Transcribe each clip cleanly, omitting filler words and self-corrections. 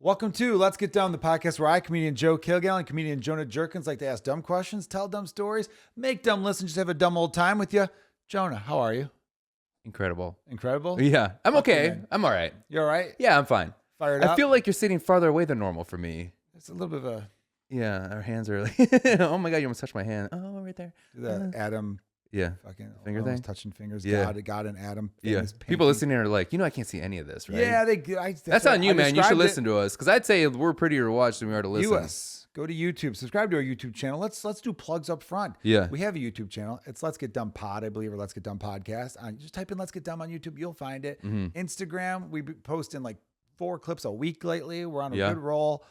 Welcome to Let's Get Dumb, the podcast where I, comedian Joe Kilgallon, and comedian Jonah Jurkens like to ask dumb questions, tell dumb stories, make dumb listeners just have a dumb old time with you. Jonah, how are you? Incredible. Incredible? Yeah, I'm okay. I'm all right. You all right? Yeah, I'm fine. Fired up? I feel like you're sitting farther away than normal for me. It's a little bit of a... Yeah, our hands are like, oh my God, you almost touched my hand. Oh, right there. The Adam... Yeah. Fucking Finger almost thing? touching fingers. Yeah. God and Adam. Yeah. People listening are like, I can't see any of this, right? Yeah, that's on you, man. You should listen to us because I'd say we're prettier to watch than we are to listen. Go to YouTube. Subscribe to our YouTube channel. Let's do plugs up front. Yeah. We have a YouTube channel. It's Let's Get Dumb Pod, I believe, or Let's Get Dumb Podcast. Just type in Let's Get Dumb on YouTube. You'll find it. Instagram, we post in like 4 clips a week lately. We're on a good roll.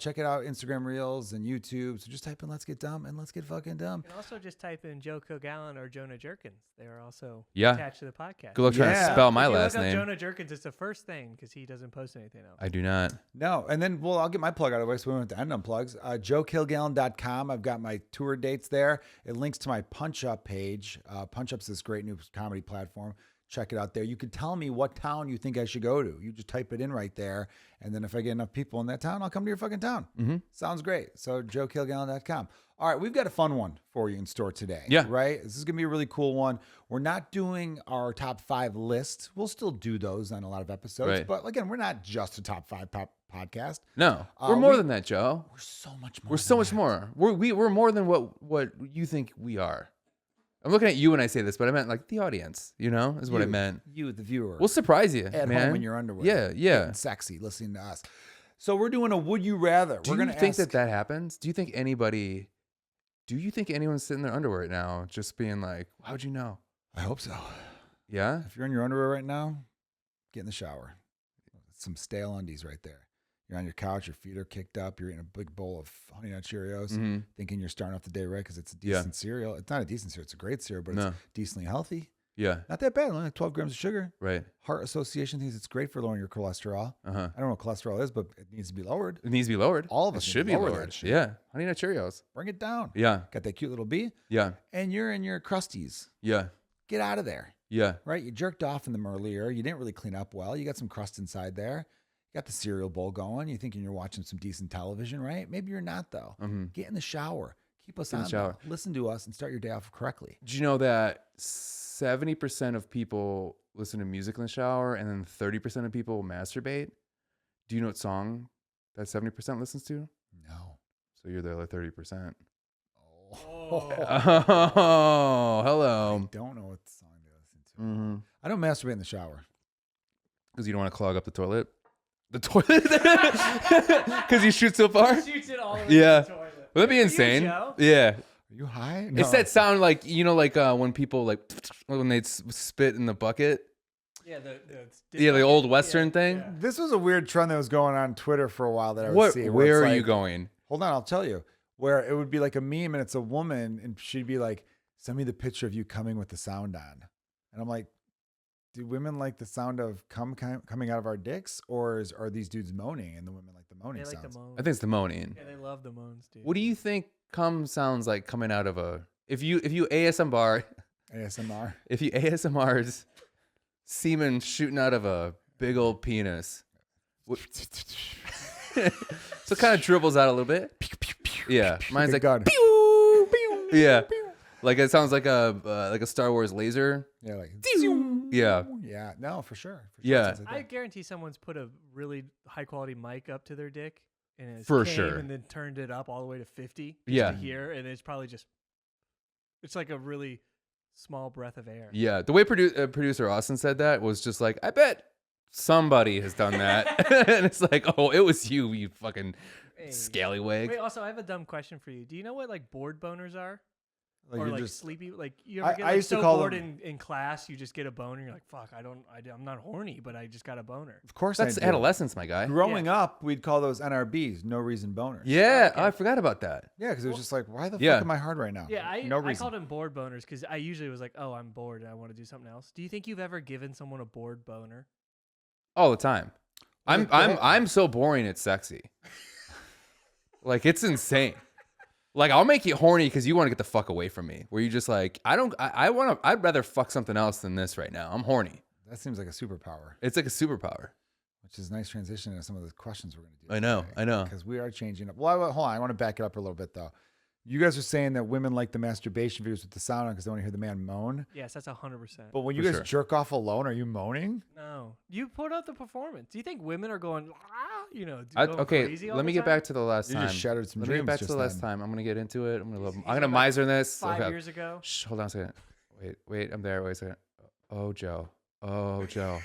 Check it out, Instagram Reels and YouTube. So just type in Let's Get Dumb and Let's Get Fucking Dumb. You can also just type in Joe Kilgallon or Jonah Jurkens. They are also Yeah. attached to the podcast. Good luck trying to spell my last look up name. Jonah Jurkens, it's the first thing because he doesn't post anything else. I do not. No, and then, I'll get my plug out of the way so we don't have to end on plugs. JoeKilgallon.com. I've got my tour dates there. It links to my Punch Up page. Punch Up's this great new comedy platform. Check it out there. You can tell me what town you think I should go to. You just type it in right there. And then if I get enough people in that town, I'll come to your fucking town. Sounds great. So JoeKilgallon.com. All right, we've got a fun one for you in store today. Yeah. Right? This is going to be a really cool one. We're not doing our top 5 list. We'll still do those on a lot of episodes. Right. But again, we're not just a top 5 podcast. No, we're more than that, Joe. We're so much more. We're so much more. We're more than what you think we are. I'm looking at you when I say this, but I meant like the audience, is what I meant. You, the viewer. We'll surprise you, at man. home in your underwear. Yeah. Getting sexy, listening to us. So we're doing a Would You Rather. Do you think that happens? Do you think anyone's sitting in their underwear right now just being like, how'd you know? I hope so. Yeah? If you're in your underwear right now, get in the shower. Some stale undies right there. You're on your couch, your feet are kicked up, you're eating a big bowl of Honey Nut Cheerios, thinking you're starting off the day right because it's a decent cereal. It's not a decent cereal, it's a great cereal, but it's decently healthy. Yeah. Not that bad, only like 12 grams of sugar. Right. Heart Association thinks it's great for lowering your cholesterol. Uh-huh. I don't know what cholesterol is, but it needs to be lowered. It needs to be lowered. All of It us should need be to lower lowered. that shit. Yeah. Honey Nut Cheerios. Bring it down. Yeah. Got that cute little bee. Yeah. And you're in your crusties. Yeah. Get out of there. Yeah. Right? You jerked off in them earlier. You didn't really clean up well. You got some crust inside there. You got the cereal bowl going. You're thinking you're watching some decent television, right? Maybe you're not, though. Get in the shower. Keep us on. Shower. Listen to us and start your day off correctly. Do you know that 70% of people listen to music in the shower and then 30% of people masturbate? Do you know what song that 70% listens to? No. So you're the other 30%. Oh, hello. I don't know what song they listen to. I don't masturbate in the shower. Because you don't want to clog up the toilet? The toilet? Because you shoot so far? He shoots it all the way to the toilet. Would that be insane? Yeah. Are you high? No. It's that sound like, when people when they spit in the bucket. Yeah, the old Western thing. Yeah. This was a weird trend that was going on Twitter for a while that I would see. Where are you going? Hold on, I'll tell you. Where it would be like a meme and it's a woman and she'd be like, send me the picture of you coming with the sound on. And I'm like, do women like the sound of coming out of our dicks, or are these dudes moaning and the women like the moaning They like sounds? the moans. I think it's the moaning. Yeah, they love the moans, dude. What do you think cum sounds like coming out of a... If you ASMR... ASMR? If you ASMR's semen shooting out of a big old penis... So it kind of dribbles out a little bit. Yeah. Mine's like... gun. Pew, pew, yeah. Like it sounds like a Star Wars laser. Yeah, like... Yeah. Yeah, no, for sure. Yeah. I guarantee someone's put a really high quality mic up to their dick and For sure. and then turned it up all the way to 50 Yeah. to hear, and it's probably just like a really small breath of air. Yeah. The way producer Austin said that was just like, I bet somebody has done that. And it's like, oh, it was you fucking scallywag. Wait, also, I have a dumb question for you. Do you know what like bored boners are? Like or you're like just, sleepy, like you ever get I like, used to so call bored them- in class, you just get a boner. You're like, fuck, I'm not horny, but I just got a boner. of course, That's I do. adolescence, my guy. Growing up, we'd call those NRBs, no reason boners. Yeah. Okay. Oh, I forgot about that. Yeah, because it was just like, why the Yeah. fuck am I hard right now? Yeah, no I reason. called them bored boners because I usually was like, oh, I'm bored and I want to do something else. Do you think you've ever given someone a bored boner? All the time. Well, I'm so boring it's sexy. Like it's insane. Like I'll make you horny because you want to get the fuck away from me. Where you just like, I'd rather fuck something else than this right now. I'm horny. That seems like a superpower. It's like a superpower. which is a nice transition into some of the questions we're going to do. I know. Because we are changing up. Well, hold on. I want to back it up a little bit, though. You guys are saying that women like the masturbation videos with the sound on because they want to hear the man moan. Yes, that's 100%. But when you For guys sure. jerk off alone, are you moaning? No, you put out the performance. Do you think women are going, going Okay, crazy all let the me get time? back to the last You time. just shattered some Let me dreams. get back to just the last then. time. I'm gonna get into it. I'm gonna He's miser this. 5 Okay. years ago. Shh, hold on a second. Wait. I'm there. Wait a second. Oh, Joe. Oh, Joe.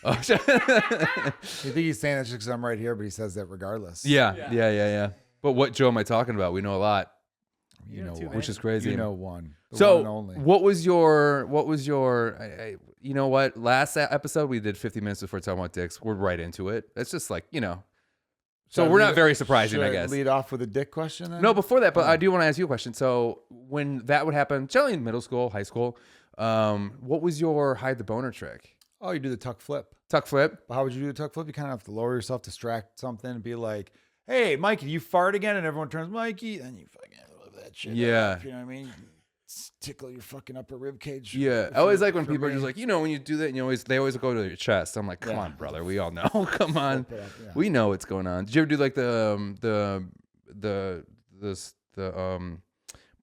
Oh, Joe. You think he's saying that just because I'm right here, but he says that regardless. Yeah. But what Joe am I talking about? We know a lot, You know too one. which is crazy. You know one. The So, one and only. what was your? You know what? Last episode we did 50 minutes before talking about dicks. We're right into it. It's just like So Should I we're lead- not very surprising, should I guess. Lead off with a dick question then? No, before that, but Oh. I do want to ask you a question. So when that would happen, generally in middle school, high school, what was your hide the boner trick? Oh, you do the tuck flip. Tuck flip? But how would you do the tuck flip? You kind of have to lower yourself, distract something, and be like, "Hey, Mikey, you fart again?" And everyone turns, "Mikey," and you fucking lift that shit. Yeah. Up, you know what I mean? Tickle your fucking upper rib cage. Yeah, if I always you're- like when for people are me. just like, when you do that, and they always go to your chest. I'm like, come Yeah. on, brother, we all know. Come on, Flip it up, yeah. we know what's going on. Did you ever do like the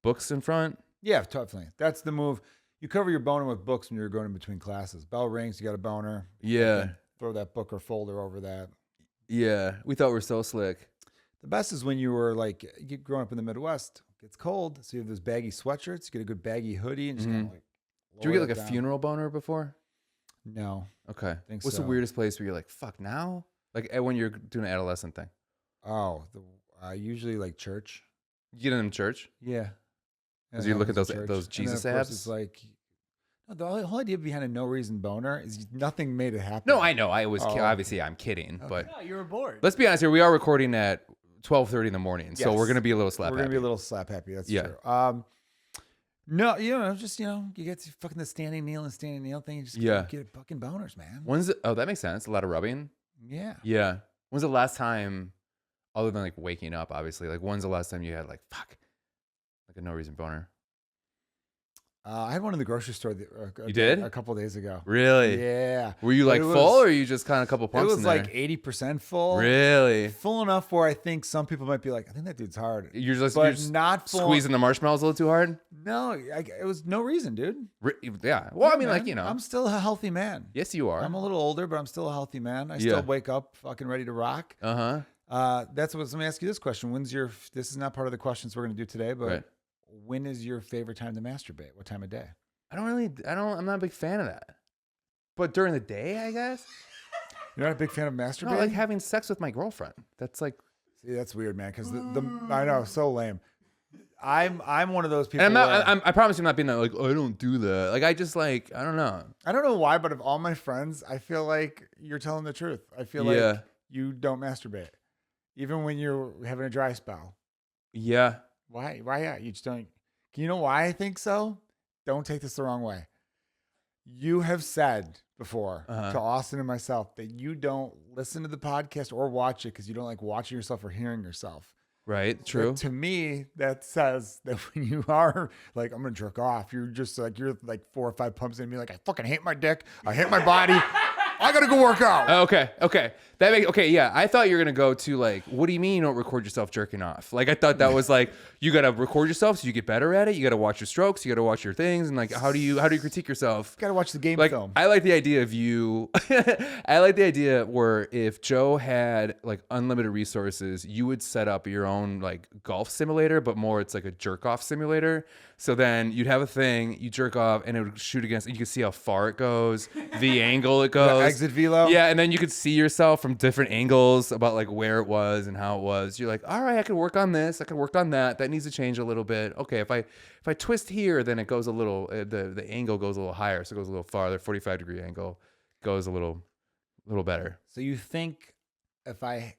books in front? Yeah, definitely. That's the move. You cover your boner with books when you're going in between classes. Bell rings, you got a boner. Yeah, Fucking throw that book or folder over that. yeah. We thought we were so slick. The best is when you were like, you growing up in the Midwest, it gets cold, so you have those baggy sweatshirts, you get a good baggy hoodie, and just kind of like. Did you lower get like that a down. funeral boner before? No. Okay. Think What's so. the weirdest place where you're like, fuck now? Like when you're doing an adolescent thing. Oh, usually like church. You get in church? Yeah. As you look at happens those in church. And then, Jesus of course, abs? It's like, no, the whole idea behind a no reason boner is nothing made it happen. No, I know. I was Oh, obviously I'm kidding, but No, you were bored. let's be honest here. We are recording at 12:30 in the morning, so Yes. we're gonna be a little slap. We're gonna be a happy. little slap happy. That's Yeah. true. No, just you get to fucking the standing kneel thing. You just get fucking boners, man. When's it? Oh, that makes sense. A lot of rubbing. Yeah. Yeah. When's the last time, other than like waking up, obviously, like when's the last time you had like a no reason boner? I had one in the grocery store. You did? a couple days ago. Really? Yeah. Were you But like it full, was- or you just kind of a couple It pumps was in like there? 80% full. Really? Full enough where I think some people might be like, I think that dude's hard. You're just, But you're just not full. squeezing the marshmallows a little too hard? No, it was no reason, dude. Yeah. Well, I mean, Man, like, I'm still a healthy man. yes, you are. I'm a little older, but I'm still a healthy man. I Yeah. still wake up fucking ready to rock. That's what. Let me ask you this question: This is not part of the questions we're going to do today, but Right. when is your favorite time to masturbate? What time of day? I'm not a big fan of that. But during the day, I guess. You're not a big fan of masturbating? No, like having sex with my girlfriend. That's like, See, that's weird, man. Because I know, so lame. I'm one of those people. and I'm not. where- I promise you, I'm not being like, oh, I don't do that. Like, I just like, I don't know. I don't know why, but of all my friends, I feel like you're telling the truth. I feel Yeah. like you don't masturbate, even when you're having a dry spell. Yeah. Why? Yeah, you just don't. You know why I think so? Don't take this the wrong way. You have said before to Austin and myself that you don't listen to the podcast or watch it because you don't like watching yourself or hearing yourself. Right. True. But to me, that says that when you are like, I'm gonna jerk off, you're 4 or 5 pumps in and be like, I fucking hate my dick, I hate my body, I gotta go work out. Okay. Yeah. I thought you were gonna go to like, what do you mean you don't record yourself jerking off? Like, I thought that was like, you gotta record yourself so you get better at it. You gotta watch your strokes. You gotta watch your things, and like, how do you critique yourself? Gotta watch the game Like, film. I like the idea of you. I like the idea where if Joe had like unlimited resources, you would set up your own like golf simulator, but more it's like a jerk off simulator. So then you'd have a thing, you jerk off, and it would shoot against. You could see how far it goes, the angle it goes, exit velo. Yeah, and then you could see yourself from different angles about like where it was and how it was. You're like, all right, I could work on this. I could work on that. That needs to change a little bit. Okay, if I twist here, then it goes a little. The angle goes a little higher, so it goes a little farther. 45-degree angle goes a little better. So you think if I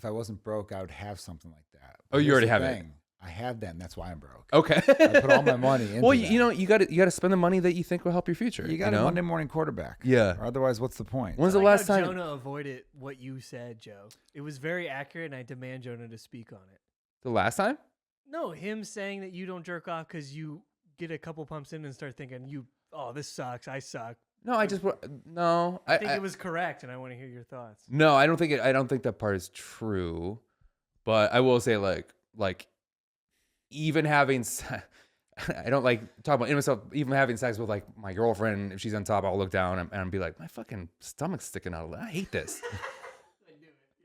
wasn't broke, I would have something like that? Oh, you Here's already the have it. thing. I have that, and that's why I'm broke. Okay. I put all my money into well, that. you got to spend the money that you think will help your future. You got a Monday morning quarterback. Yeah. Or otherwise, what's the point? When's the I like last how time? Jonah avoided what you said, Joe? It was very accurate, and I demand Jonah to speak on it. The last time? No, him saying that you don't jerk off because you get a couple pumps in and start thinking, this sucks, I suck. No, I just no. I think it was correct, and I want to hear your thoughts. No, I don't think I don't think that part is true. But I will say, like even having, I don't like talk about myself. Even having sex with like my girlfriend, if she's on top, I'll look down and be like, my fucking stomach's sticking out. I hate this.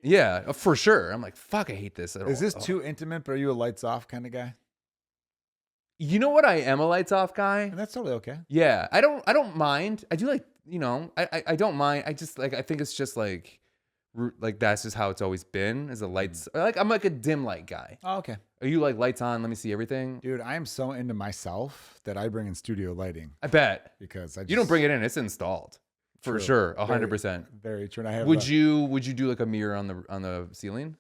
Yeah, for sure. I'm like, fuck, I hate this. Is this too intimate? But are you a lights off kind of guy? You know what? I am a lights off guy. And that's totally okay. Yeah, I don't mind. I do like, I don't mind. I just like, I think it's just like that's just how it's always been. Is the lights like I'm like a dim light guy. Oh, okay. Are you like lights on? Let me see everything. Dude, I am so into myself that I bring in studio lighting I bet because you don't bring it in. It's installed for True. sure, 100%. Very true. And I have. Would you do like a mirror on the ceiling?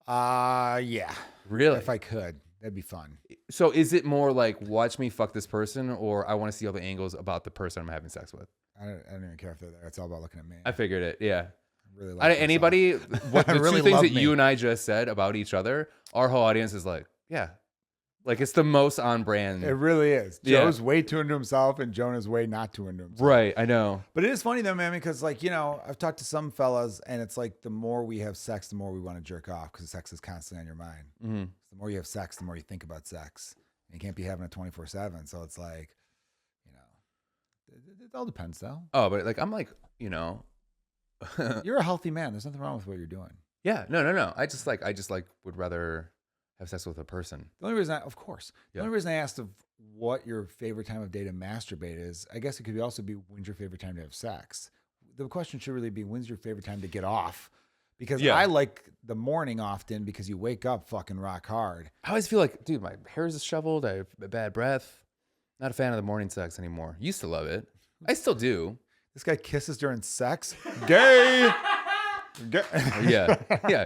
Yeah. Really? If I could, that'd be fun. So is it more like watch me fuck this person, or I want to see all the angles about the person I'm having sex with? I don't even care if they're there. It's all about looking at me. I figured it. Yeah. I really like Anybody, what the really two things love that me. you and I just said about each other, our whole audience is like, yeah, like it's the most on brand. It really is. Yeah. Joe's way too into himself, and Jonah's way not too into himself. Right, I know. But it is funny though, man, because like I've talked to some fellas, and it's like the more we have sex, the more we want to jerk off because sex is constantly on your mind. Mm-hmm. The more you have sex, the more you think about sex. And you can't be having it 24/7. So it's like, it all depends though. Oh, but like I'm like, You're a healthy man. There's nothing wrong with what you're doing. yeah, no. I just like would rather have sex with a person. The only reason, of course, the Yeah. only reason I asked of what your favorite time of day to masturbate is, I guess it could also be when's your favorite time to have sex. The question should really be when's your favorite time to get off, because Yeah. I like the morning often because you wake up fucking rock hard. I always feel like, dude, my hair is disheveled. I have a bad breath. Not a fan of the morning sex anymore. Used to love it. I still do. This guy kisses during sex. Gay. Gay. Yeah.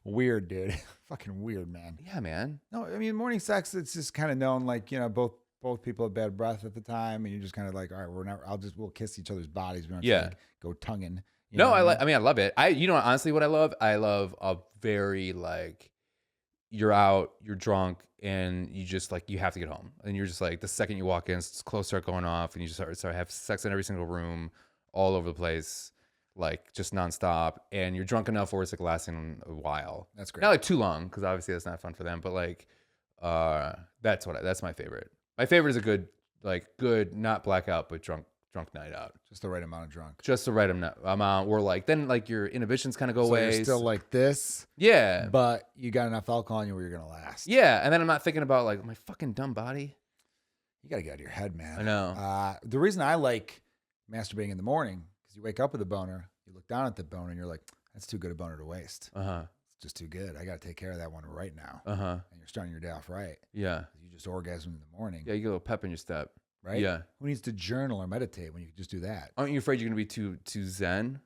Weird, dude. Fucking weird, man. Yeah, man. No, I mean morning sex. It's just kind of known, like both people have bad breath at the time, and you're just kind of like, all right, we'll kiss each other's bodies. We don't have to, like, go tonguing. You know No, what I mean? I love it. Honestly, what I love a very like, you're out, you're drunk, and you just like, you have to get home, and you're just like, the second you walk in, clothes start going off, and you just start have sex in every single room, all over the place, like just nonstop, and you're drunk enough where it's like lasting a while. That's great. Not like too long, because obviously that's not fun for them, but like, that's my favorite. My favorite is a good, not blackout, but drunk night out. Just the right amount of drunk. Just the right amount. Where like then like your inhibitions kind of go So away. you're still like this, yeah, but you got enough alcohol in you where you're gonna last. yeah. And then I'm not thinking about like my fucking dumb body. You gotta get out of your head, man. I know. The reason I like masturbating in the morning because you wake up with a boner, you look down at the boner, and you're like, that's too good a boner to waste. It's just too good. I gotta take care of that one right now. And you're starting your day off right. Yeah. You just orgasm in the morning. Yeah, you get a little pep in your step. Right? Yeah. Who needs to journal or meditate when you can just do that? Aren't you afraid you're gonna be too zen?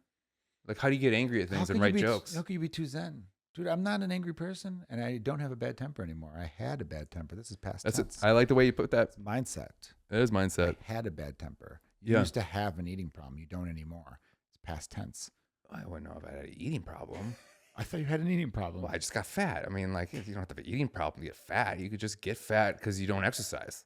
Like, how do you get angry at things and write jokes? How can you be too zen? Dude, I'm not an angry person, and I don't have a bad temper anymore. I had a bad temper. This is past That's tense. it. I like the way you put that. It's mindset. It is mindset. I had a bad temper. You Yeah. used to have an eating problem. You don't anymore. It's past tense. I wouldn't know if I had an eating problem. I thought you had an eating problem. Well, I just got fat. I mean, like, you don't have to have an eating problem to get fat. You could just get fat because you don't exercise.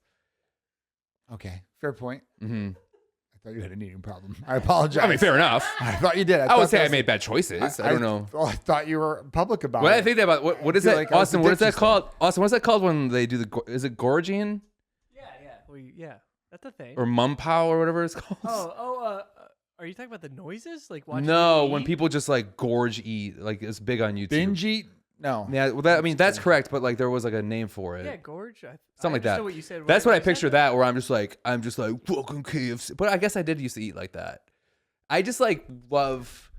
Okay, fair point. Mm-hmm. I thought you had an eating problem. I apologize. I mean, fair enough. I thought you did. I would thought say that I was- made bad choices. I don't know. Well, I thought you were public about When it. I think about what is feel that, like I was Austin? What is that addiction called? Austin, what's that called when they do is it gorging Yeah. Well, yeah. That's a thing. or mum pow or whatever it's called? Are you talking about the noises? Like watching No, people when eat? people just like gorge eat, like it's big on YouTube. Binge eat? No. Yeah, well, that's correct, but like there was like a name for it. Yeah, gorge. Something like that. understood What you said. That's what I whenever you picture said that, where I'm just like fucking KFC. But I guess I did used to eat like that. I just like love.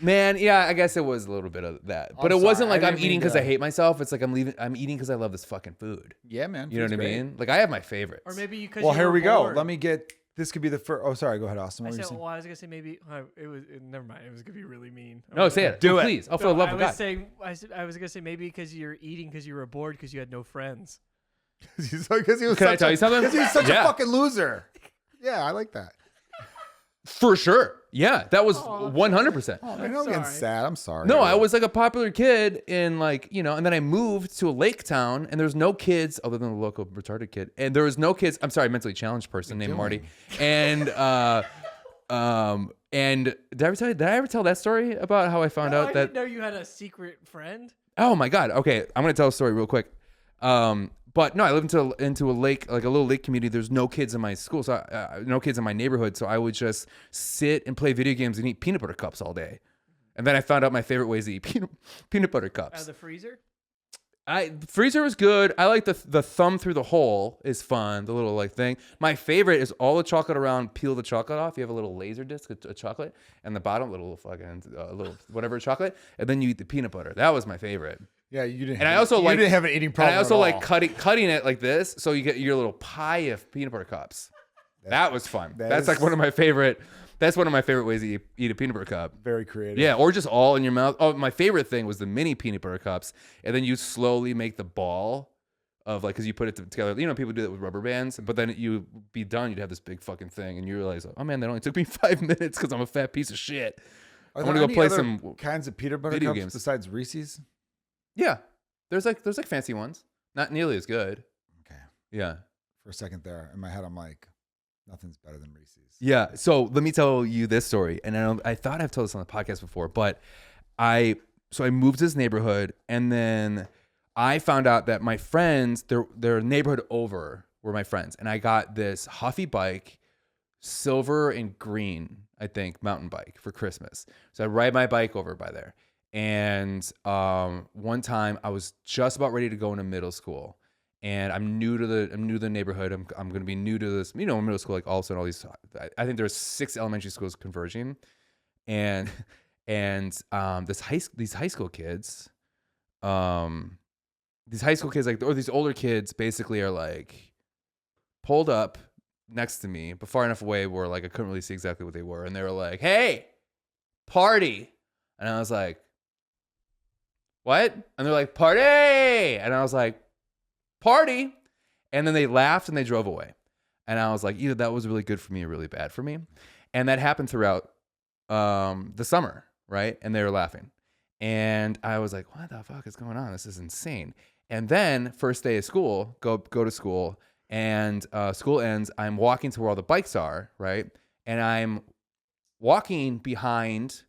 Man, yeah, I guess it was a little bit of that, but I'm it wasn't sorry, like I I'm didn't eating mean because to- I hate myself. It's like I'm eating because I love this fucking food. Yeah, man. You know what I food's great. mean? Like I have my favorites. Or maybe because. Well, here we go. Let me get. This could be the first. Oh, sorry. Go ahead, Austin. I What were you said, saying? well, I was gonna say maybe never mind. It was gonna be really mean. No, say it. Do it. Please. Oh, for the love I of was God. saying, I was gonna say maybe because you're eating because you were bored because you had no friends. Because he was. Can I tell you something? Because he was such Yeah. a fucking loser. Yeah, I like that. For sure. Yeah, that was Aw. 100%. Oh, man, I'm getting sorry. sad. I'm sorry. No, I was like a popular kid in like, and then I moved to a lake town and there's no kids other than the local retarded kid. And there was no kids. I'm sorry, mentally challenged person named Marty. And And did I ever tell that story about how I found out I that? didn't know you had a secret friend. Oh my God. Okay. I'm going to tell a story real quick. But no, I live into a lake, like a little lake community. There's no kids in my school, so no kids in my neighborhood. So I would just sit and play video games and eat peanut butter cups all day. And then I found out my favorite ways to eat peanut butter cups. Out of the freezer? Freezer was good. I like the thumb through the hole is fun. The little like thing. My favorite is all the chocolate around. Peel the chocolate off. You have a little laser disc of chocolate, and the bottom little fucking little whatever chocolate, and then you eat the peanut butter. That was my favorite. Yeah, you didn't. And I also you didn't have an eating problem. And I also at like all. cutting it like this, so you get your little pie of peanut butter cups. That was fun. That's like is- one of my favorite. That's one of my favorite ways to eat a peanut butter cup. Very creative. Yeah, or just all in your mouth. Oh, my favorite thing was the mini peanut butter cups, and then you slowly make the ball of like, because you put it together. You know, people do that with rubber bands, but then you be done. You'd have this big fucking thing, and you realize, oh man, that only took me 5 minutes because I'm a fat piece of shit. Are I there want to go any play other some kinds of peanut butter video cups games. besides Reese's? Yeah, there's like fancy ones, not nearly as good. Okay. Yeah. For a second there, in my head, I'm like, nothing's better than Reese's. Yeah. So let me tell you this story. And I thought I've told this on the podcast before, but I moved to this neighborhood, and then I found out that my friends, their neighborhood over were my friends. And I got this Huffy bike, silver and green, I think, mountain bike for Christmas. So I ride my bike over by there. And one time I was just about ready to go into middle school. And I'm new to the neighborhood. I'm going to be new to this, middle school. Like all of a sudden, all these, I think there's 6 elementary schools converging, and these high school kids, like, or these older kids basically are like pulled up next to me, but far enough away where like I couldn't really see exactly what they were, and they were like, "Hey, party," and I was like, "What?" And they're like, "Party," and I was like, "Party," and then they laughed and they drove away, and I was like, either that was really good for me or really bad for me. And that happened throughout the summer, right? And they were laughing, and I was like, what the fuck is going on? This is insane. And then first day of school, go to school, and school ends. I'm walking to where all the bikes are, right? And I'm walking behind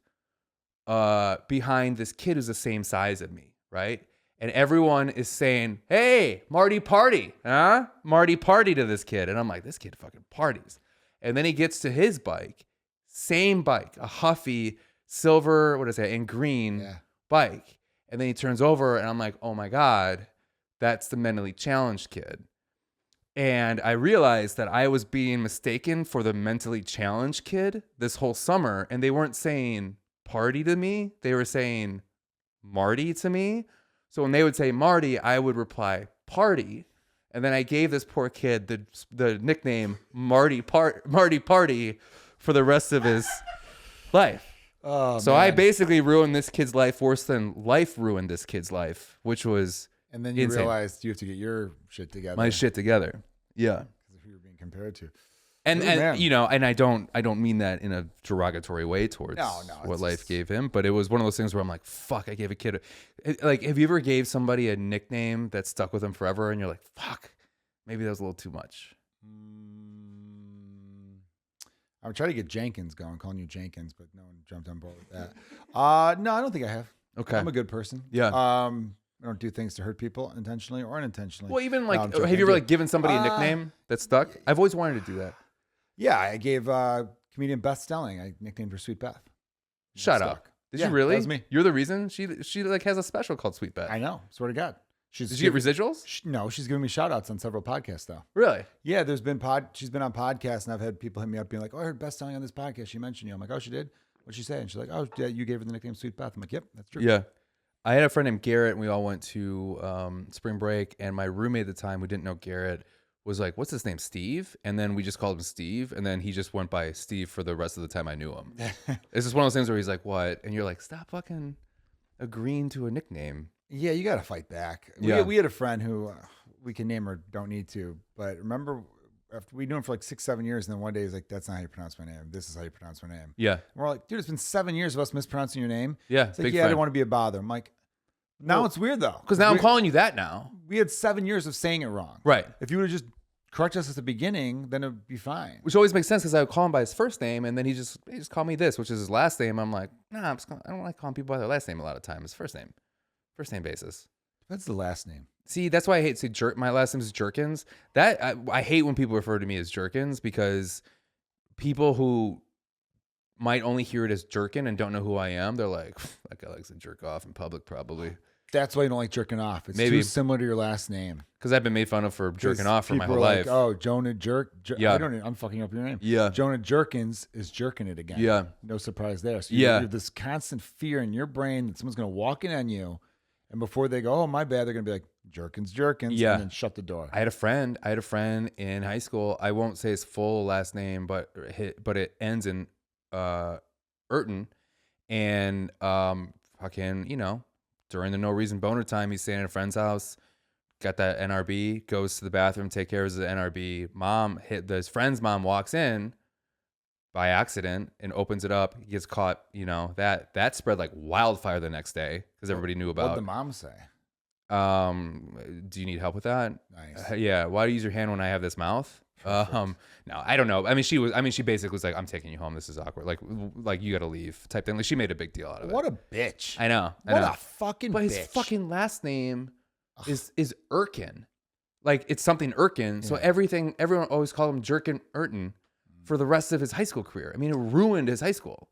this kid who's the same size as me, right? And everyone is saying, "Hey, Marty, party, huh? Marty, party," to this kid. And I'm like, this kid fucking parties. And then he gets to his bike, same bike, a Huffy, silver, and green bike. And then he turns over, and I'm like, oh my God, that's the mentally challenged kid. And I realized that I was being mistaken for the mentally challenged kid this whole summer. And they weren't saying party to me. They were saying Marty to me. So when they would say Marty, I would reply party. And then I gave this poor kid the nickname Marty Party for the rest of his life. Oh, so man. I basically ruined this kid's life worse than life ruined this kid's life, which was And then you insane. realized you have to get your shit together. My shit together. Yeah. Because of who you're being compared to. And Ooh, man. and I don't mean that in a derogatory way towards No, what it's life just- gave him, but it was one of those things where I'm like, fuck, I gave a kid like, have you ever gave somebody a nickname that stuck with them forever and you're like, fuck, maybe that was a little too much? I'm trying to get Jenkins going, calling you Jenkins, but no one jumped on board with that. No, I don't think I have. Okay. I'm a good person. Yeah. I don't do things to hurt people intentionally or unintentionally. Well, even No, like, I'm joking. have you I ever do. like given somebody a nickname that stuck? I've always wanted to do that. Yeah, I gave comedian Beth Stelling. I nicknamed her Sweet Beth. Shut Stuck. up. Did Yeah, you really? that was me. You're the reason? She like has a special called Sweet Beth. I know. Swear to God. Did you get residuals? No, she's giving me shout outs on several podcasts though. Really? Yeah, she's been on podcasts, and I've had people hit me up being like, "Oh, I heard Beth Stelling on this podcast. She mentioned you." I'm like, "Oh, she did? What'd she say?" And she's like, "Oh, yeah, you gave her the nickname Sweet Beth." I'm like, "Yep, that's true." Yeah. I had a friend named Garrett, and we all went to spring break, and my roommate at the time, who didn't know Garrett, was like, "What's his name, Steve?" And then we just called him Steve, and then he just went by Steve for the rest of the time I knew him. It's just one of those things where he's like, "What?" And you're like, "Stop fucking agreeing to a nickname." Yeah, you got to fight back. Yeah. We had a friend who we can name her, don't need to, but remember, after we knew him for like 6-7 years, and then one day he's like, "That's not how you pronounce my name. This is how you pronounce my name." Yeah. And we're like, "Dude, it's been 7 years of us mispronouncing your name." Yeah. It's like, big "Yeah, I friend. didn't want to be a bother." I'm like, now Well, it's weird though, Because now I'm we- calling you that now. We had 7 years of saying it wrong. Right. If you would have just correct us at the beginning, then it'd be fine. Which always makes sense because I would call him by his first name, and then he just called me this, which is his last name. I'm like, nah, I don't like calling people by their last name a lot of time. It's first name basis. That's the last name. See, that's why I hate my last name is Jurkens. That I hate when people refer to me as Jurkens because people who might only hear it as Jerkin and don't know who I am, they're like, that guy likes to jerk off in public, probably. That's why you don't like jerking off. It's Maybe. too similar to your last name. Because I've been made fun of for jerking off for my whole People are like, life. oh, Jonah Yeah. I'm fucking up your name. Yeah. Jonah Jurkens is jerking it again. Yeah. No surprise there. So Yeah. you have this constant fear in your brain that someone's going to walk in on you, and before they go, oh, my bad, they're going to be like, Jurkens, Yeah. and then shut the door. I had a friend in high school. I won't say his full last name, but it ends in Urton. And fucking, during the no reason boner time, he's staying at a friend's house, got that NRB, goes to the bathroom, take care of his NRB. His friend's mom walks in by accident and opens it up. He gets caught. That spread like wildfire the next day because everybody knew about. What'd the mom say? Do you need help with that? Nice. Yeah. Why do you use your hand when I have this mouth? No, I don't know. She basically was like, I'm taking you home. This is awkward. Like you got to leave type thing. Like she made a big deal out of it. What a bitch. I know. What a fucking But bitch. his fucking last name is Urkin. Like it's something Urkin. So everyone always called him Jerkin Urton for the rest of his high school career. I mean, it ruined his high school.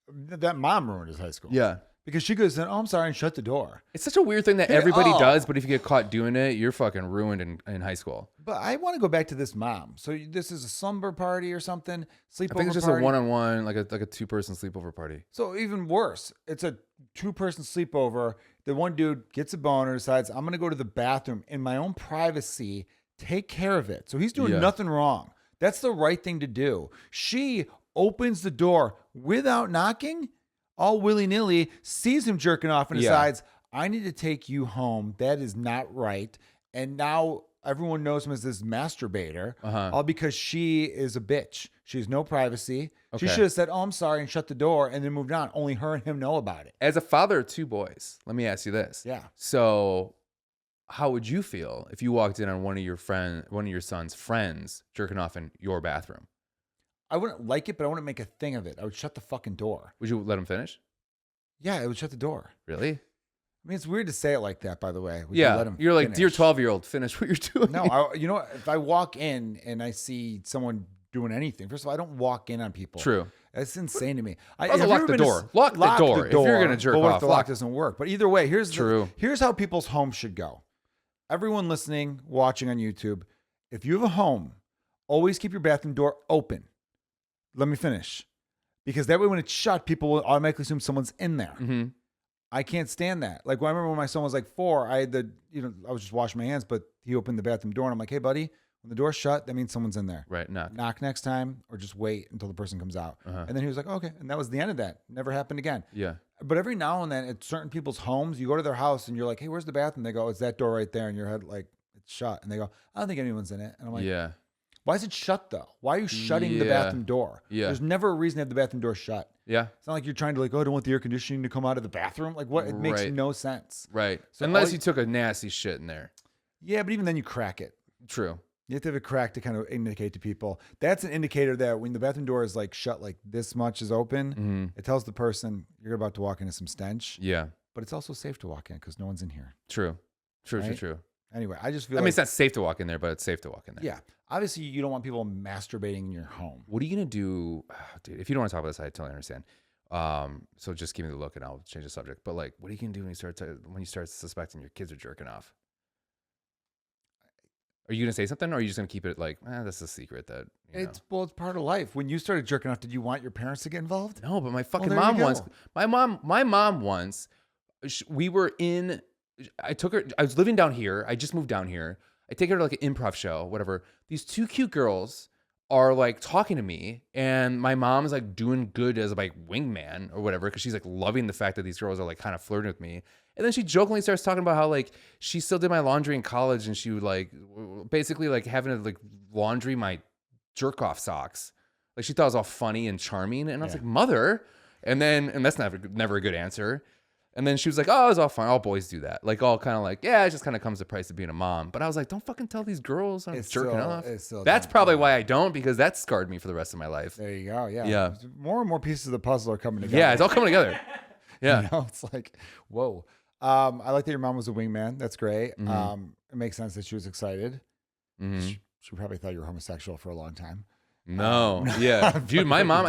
That mom ruined his high school. Yeah. Because she goes, oh, I'm sorry, and shut the door. It's such a weird thing that everybody does, but if you get caught doing it, you're fucking ruined in high school. But I want to go back to this mom. So this is a slumber party or something? Sleepover I think it's just party? a one-on-one, like a 2-person sleepover party. So even worse, it's a 2-person sleepover. The one dude gets a boner, decides, I'm going to go to the bathroom in my own privacy, take care of it. So he's doing nothing wrong. That's the right thing to do. She opens the door without knocking, all willy-nilly, sees him jerking off and decides, I need to take you home. That is not right. And now everyone knows him as this masturbator, all because she is a bitch. She has no privacy. Okay. She should have said, oh, I'm sorry, and shut the door, and then moved on. Only her and him know about it. As a father of 2 boys, let me ask you this. Yeah. So how would you feel if you walked in on one of your son's friends jerking off in your bathroom? I wouldn't like it, but I wouldn't make a thing of it. I would shut the fucking door. Would you let him finish? Yeah, I would shut the door. Really? I mean, it's weird to say it like that, by the way. Would Yeah. you let him You're like, finish? dear 12-year-old, finish what you're doing. No, you know what? If I walk in and I see someone doing anything, first of all, I don't walk in on people. True. That's insane to me. Also, have you lock ever the been to door. Lock the door. If you're gonna jerk but what off, if the lock lock- doesn't work? But either way, here's True. Here's how people's homes should go. Everyone listening, watching on YouTube, if you have a home, always keep your bathroom door open. Let me finish. Because that way when it's shut, people will automatically assume someone's in there. Mm-hmm. I can't stand that. Like, I remember when my son was like 4, I was just washing my hands, but he opened the bathroom door and I'm like, hey, buddy, when the door's shut, that means someone's in there. Right. Knock next time or just wait until the person comes out. Uh-huh. And then he was like, okay. And that was the end of that. Never happened again. Yeah. But every now and then at certain people's homes, you go to their house and you're like, hey, where's the bathroom? They go, it's that door right there. And your head, like, it's shut. And they go, I don't think anyone's in it. And I'm like, Yeah. why is it shut though? Why are you shutting the Yeah. bathroom door? Yeah. There's never a reason to have the bathroom door shut. Yeah. It's not like you're trying to like, oh, I don't want the air conditioning to come out of the bathroom. Like what? It makes Right. no sense. Right. So Unless all- you took a nasty shit in there. Yeah, but even then you crack it. True. You have to have a crack to kind of indicate to people. That's an indicator that when the bathroom door is like shut, like this much is open, Mm-hmm. it tells the person you're about to walk into some stench. Yeah. But it's also safe to walk in because no one's in here. True. True. Right? True. Anyway, I just feel I mean, like, it's not safe to walk in there, but it's safe to walk in there. yeah, obviously you don't want people masturbating in your home. What are you gonna do, dude? If you don't want to talk about this, I totally understand. So just give me the look, and I'll change the subject. But like, what are you gonna do when you start suspecting your kids are jerking off? Are you gonna say something, or are you just gonna keep it like, that's a secret that you know? It's part of life. When you started jerking off, did you want your parents to get involved? No, but my fucking there you mom go. once. My mom once. We were in. I took her. I was living down here. I just moved down here. I take her to like an improv show, whatever. These 2 cute girls are like talking to me, and my mom's like doing good as like wingman or whatever because she's like loving the fact that these girls are like kind of flirting with me. And then she jokingly starts talking about how like she still did my laundry in college, and she would like basically like having to like laundry my jerk off socks. Like she thought it was all funny and charming, and I was like, mother. And that's never a good answer. And then she was like, oh, it's all fine. All boys do that. Like, all kind of like, yeah, it just kind of comes to the price of being a mom. But I was like, don't fucking tell these girls I'm jerking off. That's probably why I don't, because that scarred me for the rest of my life. There you go. Yeah. Yeah. More and more pieces of the puzzle are coming together. Yeah, it's all coming together. Yeah. You know, it's like, whoa. I like that your mom was a wingman. That's great. Mm-hmm. It makes sense that she was excited. Mm-hmm. She probably thought you were homosexual for a long time. No. Yeah. Dude, my mom,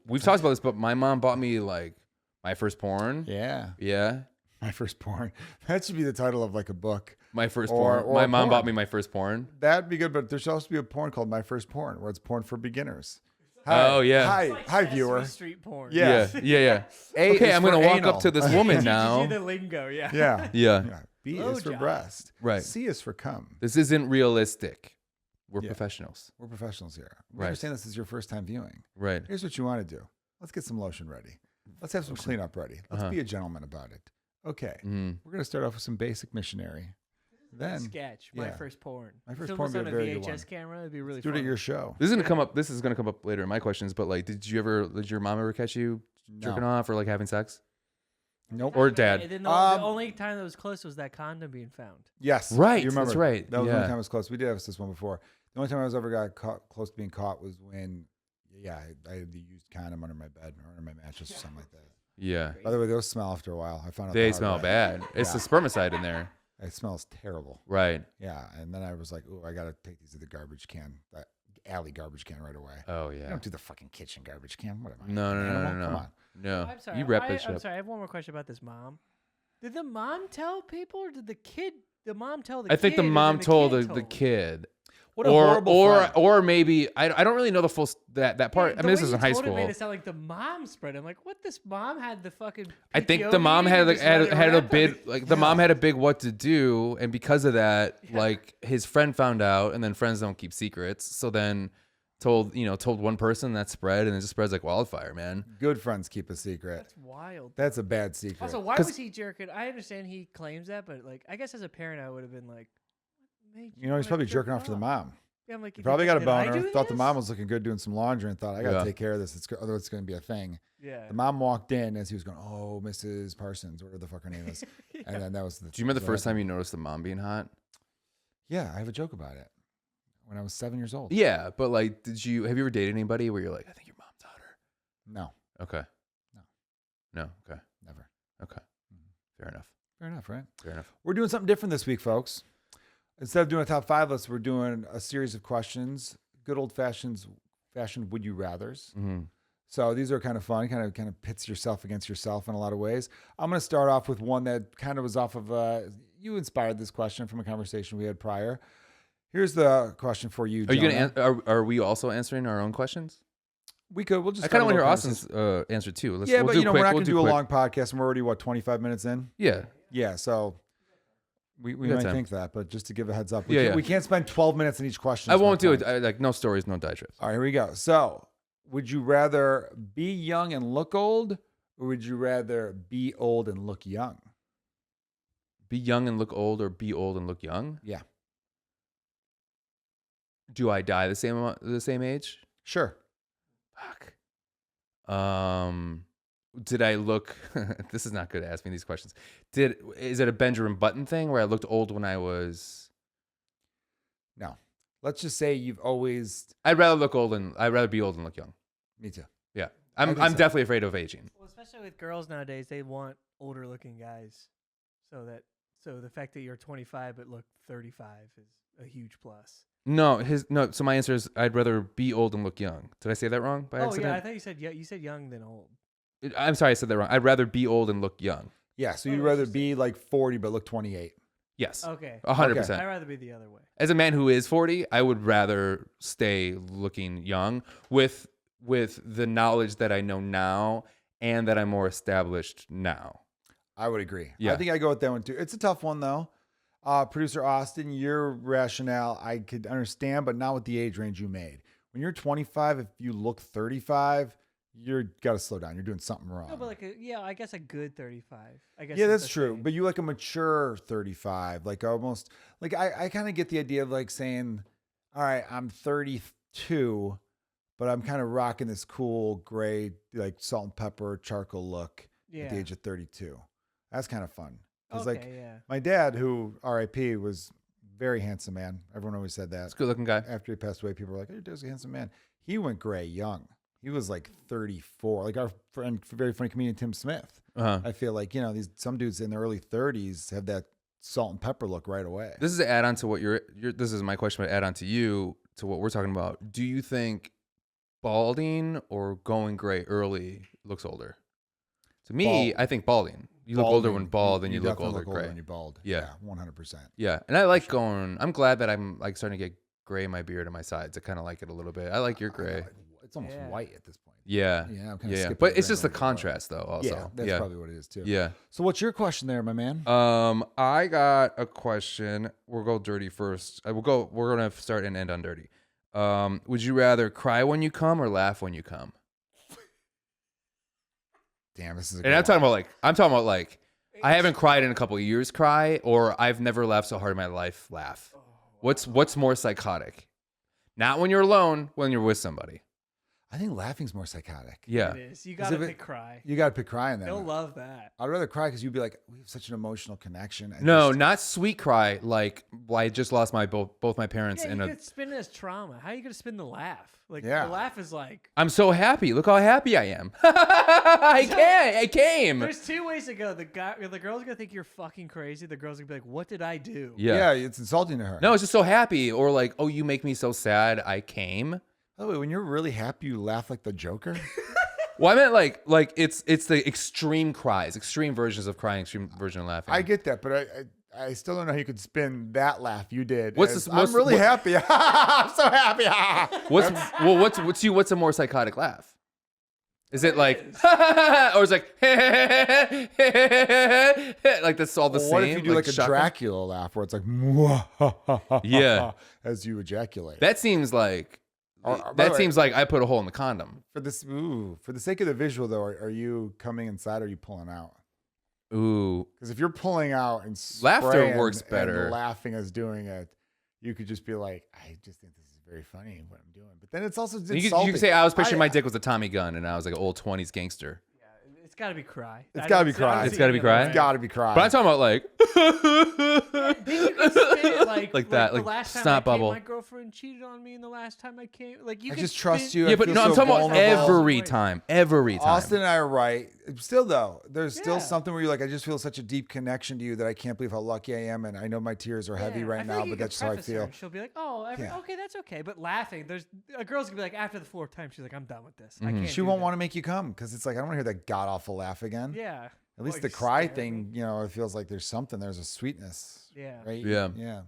we've talked about this, but my mom bought me like my first porn. Yeah. Yeah. My first porn. That should be the title of like a book. My first Or porn. My mom porn. bought me my first porn. That'd be good, but there should also be a porn called My First Porn, where it's porn for beginners. Oh, yeah. Hi, viewer. Street porn. Yeah. Yeah. A Okay, is I'm gonna for walk anal. up to this woman now. the lingo, yeah. Yeah. Yeah. B is for Blowjob. breast. Right. C is for cum. This isn't realistic. We're Yeah. professionals. We're professionals here. We Right. understand this is your first time viewing. Right. Here's what you want to do. Let's get some lotion ready. Let's have some cleanup ready. Let's be a gentleman about it. Okay. Mm-hmm. We're going to start off with some basic missionary. Then Sketch. My yeah. first porn. My first Film porn this would on be a a very good one. VHS camera. It'd be really do it fun. at your show. This is gonna come up. This is gonna come up later in my questions. But like, did your mom ever catch you jerking off or like having sex? Nope. Or dad? And then the only time that was close was that condom being found. Yes. Right, You remember. that's right, That was the only yeah. time I was close. We did have this one before. The only time I was ever got caught, close to being caught was when, I had the used condom under my bed or under my mattress or something like that. Yeah. By the way, those smell after a while. I found out the They hard smell way. bad. It's Yeah. the spermicide in there. It smells terrible. Right. Yeah. And then I was like, oh, I got to take these to the garbage can, that alley garbage can right away. Oh You yeah. don't do the fucking kitchen garbage can. What am I? No, an no, no, animal? no, no. Come on. No. I'm sorry. You wrap that shit I'm up. sorry. I have one more question about this mom. Did the mom tell people, or did the mom tell the I kid? think the and mom then told kid the kid. What a horrible friend. Or maybe I don't really know the full that part. I mean, this is in high It school. made it sound like the mom spread. I'm like, what? This mom had the fucking. I think PTO the mom meeting had and like just let it had a rip? big like the mom had a big what to do, and because of that, like his friend found out, and then friends don't keep secrets, so then told one person, that spread, and it just spreads like wildfire, man. Good friends keep a secret. That's wild. That's a bad secret. Also, why was he jerking? I understand he claims that, but like, I guess as a parent, I would have been like, what made You know, he's wanna probably jerk jerking off to the mom. Yeah, I'm like, He probably got a did I boner, do thought the this? mom was looking good doing some laundry, and thought, I got to Yeah. take care of this. Otherwise, it's going to be a thing. Yeah. The mom walked in as he was going, oh, Mrs. Parsons, whatever the fuck her name is. And then that was the. Do you remember the first time you noticed the mom being hot? Yeah, I have a joke about it. When I was 7 years old. Yeah, but like, have you ever dated anybody where you're like, I think your mom's hotter? No, Okay. No. No. Okay. never. Okay. Fair enough. Fair enough, right? Fair enough. We're doing something different this week, folks. Instead of doing a top 5 list, we're doing a series of questions, good old fashioned would you rathers. Mm-hmm. So these are kind of fun, kind of pits yourself against yourself in a lot of ways. I'm going to start off with one that kind of was off of, you inspired this question from a conversation we had prior. Here's the question for you, Are you Jonah. gonna? Are we also answering our own questions? We could. We'll just. I kind of want to hear start a Austin's conversation. answer too. Let's, Yeah, we'll but do we're quick. not We'll going to do a quick. long podcast, and we're already 25 minutes in. Yeah. Yeah, so we got might time. think that, but just to give a heads up, Yeah, yeah. we can't spend 12 minutes in each question. I is my won't do it. point. Like no stories, no diatribes. All right, here we go. So, would you rather be young and look old, or would you rather be old and look young? Be young and look old, or be old and look young. Yeah, Do I die the same age? sure. Fuck. Did I look? This is not good to ask me these questions. Is it a Benjamin Button thing where I looked old when I was? No, let's just say you've always. I'd rather look old and I'd rather be old and look young. Me too. Yeah, I I'm think so. definitely afraid of aging. Well, especially with girls nowadays, they want older looking guys. So the fact that you're 25 but look 35 is a huge plus. No. So my answer is I'd rather be old and look young. Did I say that wrong by Oh accident? yeah, I thought you said young than old. I'm sorry, I said that wrong. I'd rather be old and look young. Yeah, so Oh, you'd rather interesting. be like 40 but look 28. Yes. Okay. 100%. I'd rather be the other way. As a man who is 40, I would rather stay looking young with the knowledge that I know now and that I'm more established now. I would agree. Yeah. I think I go with that one too. It's a tough one though. Producer Austin, your rationale I could understand, but not with the age range you made. When you're 25, if you look 35, you got to slow down. You're doing something wrong. No, but I guess a good 35. I guess Yeah, is that's the true. thing. But you like a mature 35, like almost like I kind of get the idea of like saying, all right, I'm 32, but I'm kind of rocking this cool gray, like salt and pepper charcoal look yeah. at the age of 32. That's kind of fun. Because Okay, like yeah. my dad, who R.I.P. was a very handsome man. Everyone always said that. It's a good looking guy. After he passed away, people were like, "Oh, your dad's a handsome man." He went gray young. He was like 34. Like our friend, very funny comedian Tim Smith. Uh-huh. I feel like some dudes in their early 30s have that salt and pepper look right away. This is an add on to what this is my question, but add on to you to what we're talking about. Do you think balding or going gray early looks older? To me, I think balding. You look older when bald, and you look older definitely gray. when you bald. Yeah. 100%. Yeah, and I like going. I'm glad that I'm like starting to get gray in my beard and my sides. I kind of like it a little bit. I like your gray. It's almost Yeah. white at this point. Yeah, Yeah, I'm kinda yeah. skipping But the it's gray just the over the white. contrast, though. Also, Yeah, that's probably what it is too. Yeah. So what's your question there, my man? I got a question. We'll go dirty first. We're gonna start and end on dirty. Would you rather cry when you come or laugh when you come? Damn, this is a And I'm talking about like I haven't cried in a couple of years. Cry, or I've never laughed so hard in my life. Laugh. What's more psychotic? Not when you're alone. When you're with somebody. I think laughing's more psychotic. Yeah. It is. You gotta if it- pick cry. You got to pick crying then. They'll love that. I'd rather cry because you'd be like, we have such an emotional connection. And No, just- not sweet cry. Like, well, I just lost both my parents Yeah, in you a. could spin it as trauma. How are you gonna spin the laugh? Like Yeah. the laugh is like. I'm so happy. Look how happy I am. I came. There's two ways to go. The girl's gonna think you're fucking crazy. The girl's gonna be like, "What did I do?" yeah, it's insulting to her. No, it's just so happy. Or like, oh, you make me so sad. I came. By the way, when you're really happy, you laugh like the Joker. Well, I meant like it's the extreme cries, extreme versions of crying, extreme version of laughing. I get that, but I still don't know how you could spin that laugh you did. What's I'm really happy. I'm so happy. What's a more psychotic laugh? Is it like, or is it like, like that's all the same? What if you do like a shotgun? Dracula laugh where it's like, Yeah. as you ejaculate? That seems like By the that way- seems like I put a hole in the condom. For the sake of the visual though, are you coming inside or are you pulling out? Ooh, Because if you're pulling out and Laughter spraying works and better. laughing as doing it, you could just be like, I just think this is very funny what I'm doing. But then it's also you insulting. could say I was picturing my dick was a Tommy gun and I was like an old 20s gangster. Yeah, it's gotta be cry. It's gotta be cry. It's gotta be cry? It's got to be crying. But I'm talking about like, Then you can spin it Like that, The like last time snot I came, bubble. my girlfriend cheated on me, and the last time I came, like you I can just trust spin- you. yeah, I but feel no, I'm so talking about vulnerable. every time. Austin and I are right. Still though, there's still Yeah. something where you're like, I just feel such a deep connection to you that I can't believe how lucky I am, and I know my tears are heavy Yeah, right I feel now, like you but can that's how I preface her, feel. and she'll be like, "Oh, Yeah. okay, that's okay." But laughing, there's a girl's gonna be like, after the fourth time, she's like, "I'm done with this. I Mhm. can't." She won't want to make you come because it's like I don't want to hear that god awful laugh again. Yeah. At least Or the you cry stare at thing, me. it feels like there's something. There's a sweetness. Yeah. Right. Yeah. Yeah.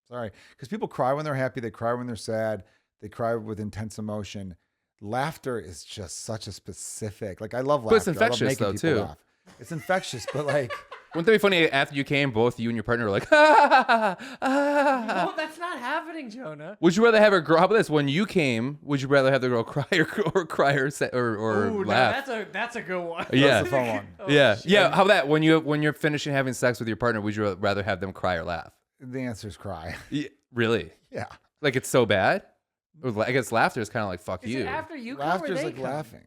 Sorry, because people cry when they're happy. They cry when they're sad. They cry with intense emotion. Laughter is just such a specific. Like I love laughter. But it's infectious, I love making though, people too. laugh. It's infectious, but like Wouldn't that be funny after you came, both you and your partner were like, ah, ah. No, that's not happening, Jonah. Would you rather have her girl? How about this? When you came, would you rather have the girl cry or cry or Ooh, laugh? that's a good one. Yeah. that's the fun one. Oh, yeah, shit. yeah. How about that? When you're finishing having sex with your partner, would you rather have them cry or laugh? The answer is cry. Yeah, really? Yeah. Like it's so bad? Or I guess laughter is kind of like fuck Is you. it after you come or Laughter's they like come? laughing.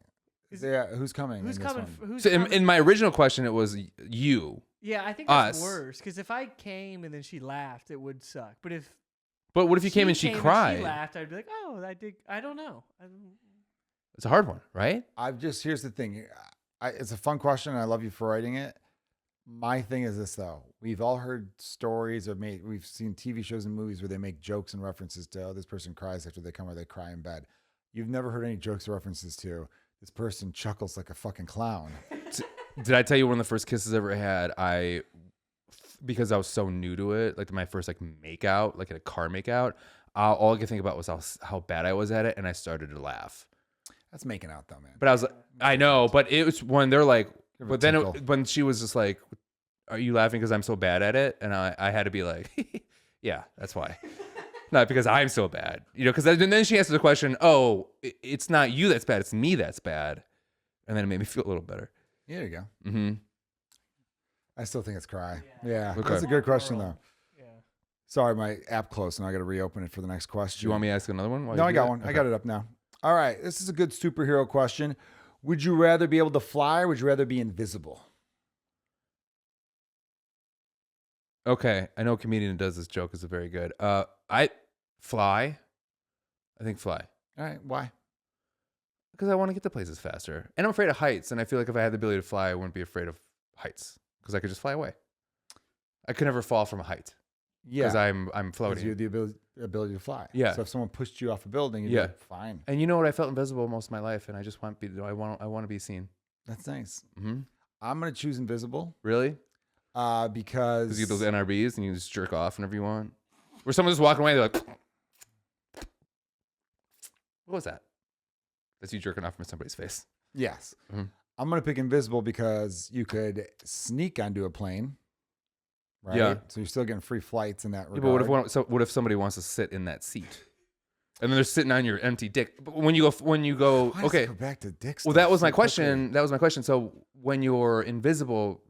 Is- Yeah, who's coming? Who's in this coming? one? Who's So coming? in my original question, it was you. Yeah, I think that's us. worse because if I came and then she laughed, it would suck. But if But what if you came and she cried? she laughed, I'd be like, oh, I did. I don't know. It's a hard one, right? Here's the thing. It's a fun question, and I love you for writing it. My thing is this though: we've all heard stories we've seen TV shows and movies where they make jokes and references to, oh, this person cries after they come or they cry in bed. You've never heard any jokes or references to this person chuckles like a fucking clown. Did I tell you one of the first kisses I ever had? Because I was so new to it, like my first like make out, like in a car make out, all I could think about was how bad I was at it, and I started to laugh. That's making out though, man. But I was like, I know, but it was when they're like, Give her a but then tinkle. when she was just like, "Are you laughing because I'm so bad at it?" And I had to be like, "Yeah, that's why." Not because I'm so bad, because then she answered the question, "Oh, it's not you that's bad, it's me that's bad," and then it made me feel a little better. There you go. Mm-hmm. I still think it's cry. Yeah, Okay. that's a good question though. Yeah. Sorry, my app closed, and I got to reopen it for the next question. Do you want me to ask another one? while No, you I do got that? one. I Okay. got it up now. All right, this is a good superhero question. Would you rather be able to fly, or would you rather be invisible? Okay, I know a comedian who does this joke. Is very good. I fly. I think fly All right. Why? because I want to get to places faster, and I'm afraid of heights. And I feel like if I had the ability to fly, I wouldn't be afraid of heights because I could just fly away. I could never fall from a height because Yeah. I'm Because floating. you have the ability to fly. Yeah. So if someone pushed you off a building, you'd Yeah. be like, fine. And you know what? I felt invisible most of my life, and I just want I want to be seen. That's nice. Mm-hmm. I'm going to choose invisible Really? because Because you get those NRBs and you just jerk off whenever you want. Where someone's just walking away, they're like, what was that? That's you jerking off from somebody's face. yes. Mhm. I'm going to pick invisible because you could sneak onto a plane. Right? Yeah. So you're still getting free flights in that Yeah, regard. but what if somebody wants to sit in that seat? And then they're sitting on your empty dick. But when you go, Why does okay. it go back to dick Well, stuff that was so my quickly? question. That was my question. So when you're invisible,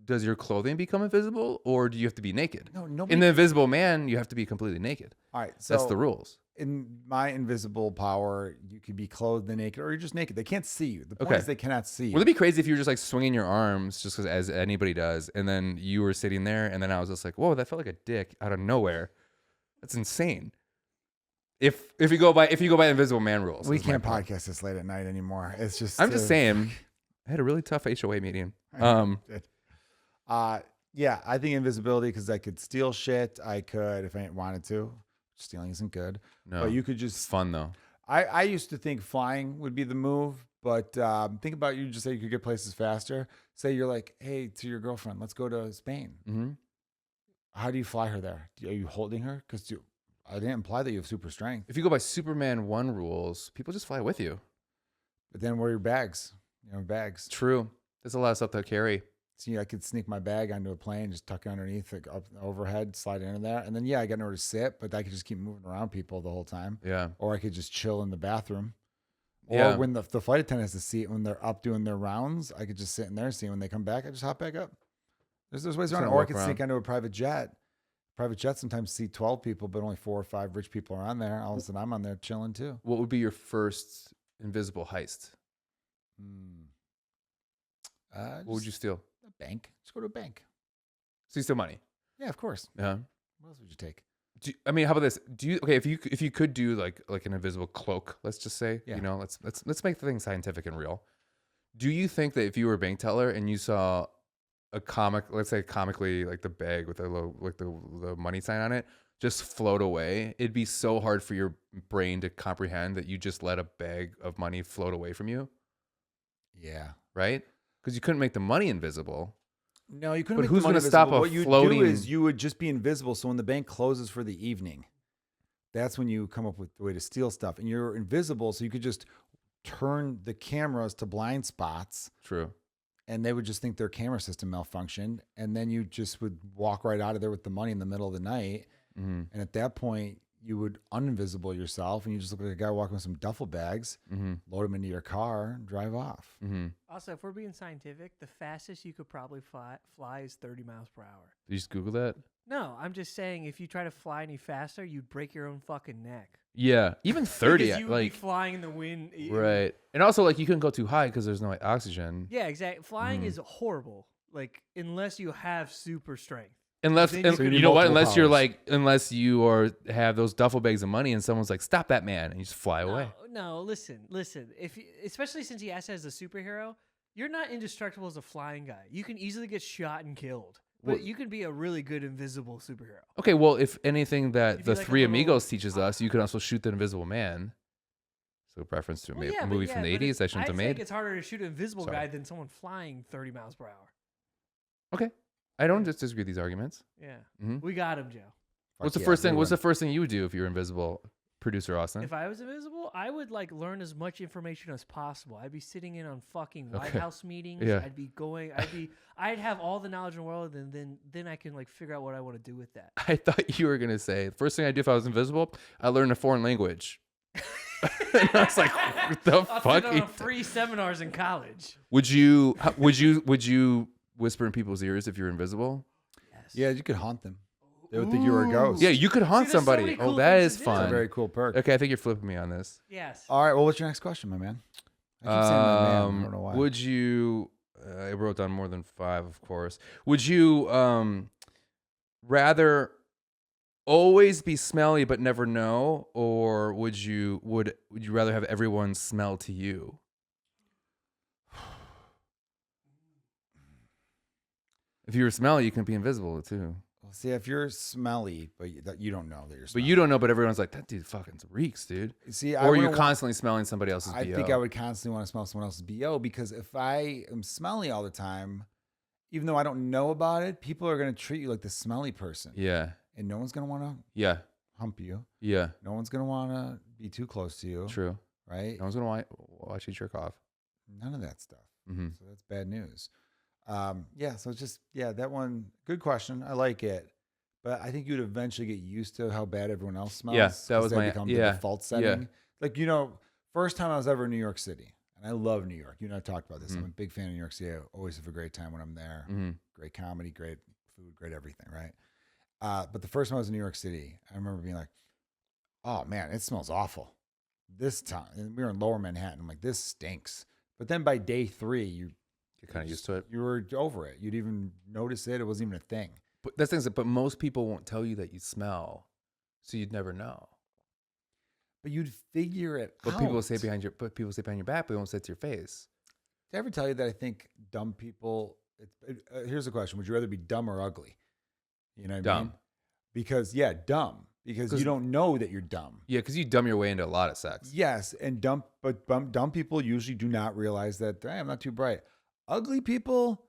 does your clothing become invisible, or do you have to be naked? No, nobody. In the Invisible Man, you have to be completely naked. All right. So That's the rules. in my invisible power, you could be clothed and naked, or you're just naked. They can't see you. The point Okay. is they cannot see you. Would it be crazy if you were just like swinging your arms, just as anybody does, and then you were sitting there, and then I was just like, "Whoa, that felt like a dick out of nowhere." That's insane. If you go by Invisible Man rules, We is my can't point. podcast this late at night anymore. It's just. I'm just saying, I had a really tough HOA meeting. Yeah, I think invisibility because I could steal shit. I could if I wanted to. Stealing isn't good, No, but you could it's just. fun though. I used to think flying would be the move, but think about you just say you could get places faster. Say you're like, hey, to your girlfriend, let's go to Spain. Mm-hmm. How do you fly her there? Are you holding her? Because I didn't imply that you have super strength. If you go by Superman 1 rules, people just fly with you. But then where are your bags? You know, bags. True. There's a lot of stuff to carry. See, I could sneak my bag onto a plane, just tuck it underneath, like up overhead, slide into there, and then I got nowhere to sit, but I could just keep moving around people the whole time. Yeah. Or I could just chill in the bathroom. Or Yeah. when the flight attendant has to seat when they're up doing their rounds, I could just sit in there, see when they come back, I just hop back up. There's ways around it. gonna Or I work could around. sneak onto a private jet. Private jets sometimes seat 12 people, but only 4 or 5 rich people are on there. All of a sudden, I'm on there chilling too. What would be your first invisible heist? What would you steal? A bank. Just go to a bank. So you steal money. Yeah, of course. Yeah. What else would you take? I mean, how about this? If you could do like an invisible cloak, let's just say, Yeah. you know, let's make the thing scientific and real. Do you think that if you were a bank teller and you saw a comic, let's say comically like the bag with the money sign on it, just float away, it'd be so hard for your brain to comprehend that you just let a bag of money float away from you, Yeah. right? Because you couldn't make the money invisible. No, you couldn't. But make who's the money gonna stop invisible. a What you floating- do is you would just be invisible. So when the bank closes for the evening, that's when you come up with the way to steal stuff. And you're invisible, so you could just turn the cameras to blind spots, True. and they would just think their camera system malfunctioned. And then you just would walk right out of there with the money in the middle of the night. Mm-hmm. And at that point, you would uninvisible yourself, and you just look like a guy walking with some duffel bags, Mm-hmm. load them into your car, and drive off. Mm-hmm. Also, if we're being scientific, the fastest you could probably fly is 30 miles per hour. Did you just Google that? No, I'm just saying if you try to fly any faster, you'd break your own fucking neck. Yeah, even 30. Because you would be Like flying in the wind. right, and also like you couldn't go too high because there's no oxygen. Yeah, exactly. Flying Mhm. is horrible. Like unless you have super strength. Unless Then you and could- you know what? multiple Unless you have those duffel bags of money and someone's like, "Stop that man," and you just fly away. No, listen. Especially since he acts as a superhero, you're not indestructible as a flying guy. You can easily get shot and killed, but Well- you can be a really good invisible superhero. Okay, well, if anything that You'd the be like a Three little- Amigos teaches us, you can also shoot the Invisible Man. So reference to a Well, yeah, movie but from the yeah, but 80s I shouldn't have I think made. it's harder to shoot an invisible Sorry. guy than someone flying 30 miles per hour. Okay, I don't just disagree with these arguments. Yeah, Mhm. we got him, Joe. What's the Fuck first yeah, thing? we What's win. the first thing you would do if you were invisible, producer Austin? If I was invisible, I would like learn as much information as possible. I'd be sitting in on fucking White Okay. House meetings. Yeah. I'd have all the knowledge in the world, and then I can like figure out what I want to do with that. I thought you were gonna say the first thing I do if I was invisible, I learned a foreign language. And I was like, what the I'll fuck? sit on free seminars in college. Would you whisper in people's ears if you're invisible? Yes. Yeah, you could haunt them. They would think you were a ghost. Yeah, you could haunt there's so somebody. many Oh, cool that things is to do. It's a fun. very cool perk. Okay, I think you're flipping me on this. Yes. All right. Well, what's your next question, my man? I keep saying my man. I don't know why. Would you? I wrote down more than 5, of course. Would you rather always be smelly but never know, or would you rather have everyone smell to you? If you were smelly, you can be invisible too. Well, see, if you're smelly, but you don't know that you're But smelly. you don't know, but everyone's like, that dude fucking reeks, dude. See, Or you're constantly smelling somebody else's BO. I think I would constantly want to smell someone else's BO, because if I am smelly all the time, even though I don't know about it, people are going to treat you like the smelly person. Yeah. And no one's going to want to Yeah. hump you. Yeah. No one's going to want to be too close to you. True. Right? No one's going to watch you jerk off. None of that stuff. Mm-hmm. So that's bad news. Yeah. So it's just, that one, good question. I like it. But I think you'd eventually get used to how bad everyone else smells. Yeah, that 'cause was that my- become yeah, the default setting. Like, first time I was ever in New York City, and I love New York. You and I talked about this. I'm a big fan of New York City. I always have a great time when I'm there. Mm-hmm. Great comedy, great food, great everything, right? But the first time I was in New York City, I remember being like, oh man, it smells awful. This time, and we were in Lower Manhattan. I'm like, this stinks. But then by day 3, you're kind of used to it. You were over it. You'd even notice it. It wasn't even a thing. But that's things. But most people won't tell you that you smell, so you'd never know. But you'd figure it But out. people say behind your back, but they won't say it to your face. Did I ever tell you that I think dumb people? Here's the question: would you rather be dumb or ugly? You know what I mean? Dumb. Because dumb. Because you don't know that you're dumb. Yeah, because you dumb your way into a lot of sex. Yes, and dumb people usually do not realize that, hey, I'm not too bright. Ugly people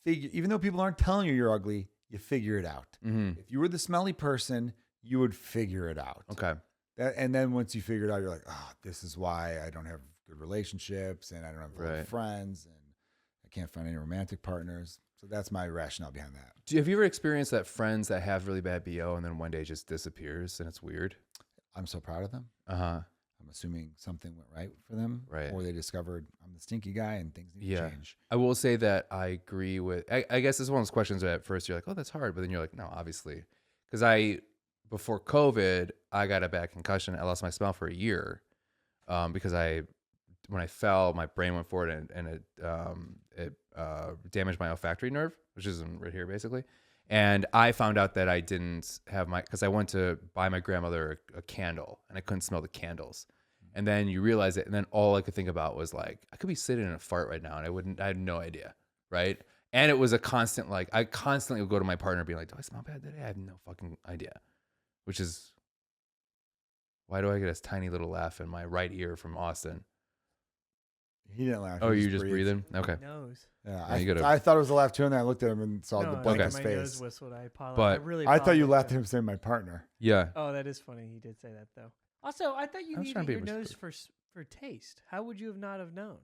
even though people aren't telling you you're ugly, you figure it out. Mm-hmm. If you were the smelly person, you would figure it out. Okay. And then once you figure it out, you're like, oh, this is why I don't have good relationships, and I don't have Right. friends, and I can't find any romantic partners. So that's my rationale behind that. Have you ever experienced that friends that have really bad BO and then one day just disappears and it's weird? I'm so proud of them. Uh-huh. I'm assuming something went right for them. Right. Or they discovered I'm the stinky guy and things need to change. I will say that I agree with, I guess this is one of those questions that at first you're like, oh, that's hard. But then you're like, no, obviously. Because before COVID, I got a bad concussion. I lost my smell for a year because when I fell, my brain went forward and it damaged my olfactory nerve, which is right here basically. And I found out that I didn't have because I went to buy my grandmother a candle and I couldn't smell the candles. And then you realize it. And then all I could think about was like, I could be sitting in a fart right now and I had no idea. Right. And it was a constant, like, I constantly would go to my partner and be like, do I smell bad today? I have no fucking idea. Which is, why do I get a tiny little laugh in my right ear from Austin? He didn't laugh. Oh, he you just breathing? Okay. Nose. Yeah, you gotta- I thought it was a laugh too, and then I looked at him and saw the No, blank I on his my face. nose whistled. I apologize. But I really. I thought you apologize laughed for at him saying my partner. Yeah. Oh, that is funny. He did say that though. Also, I thought you I was trying needed to be your nose for taste. How would you have not have known?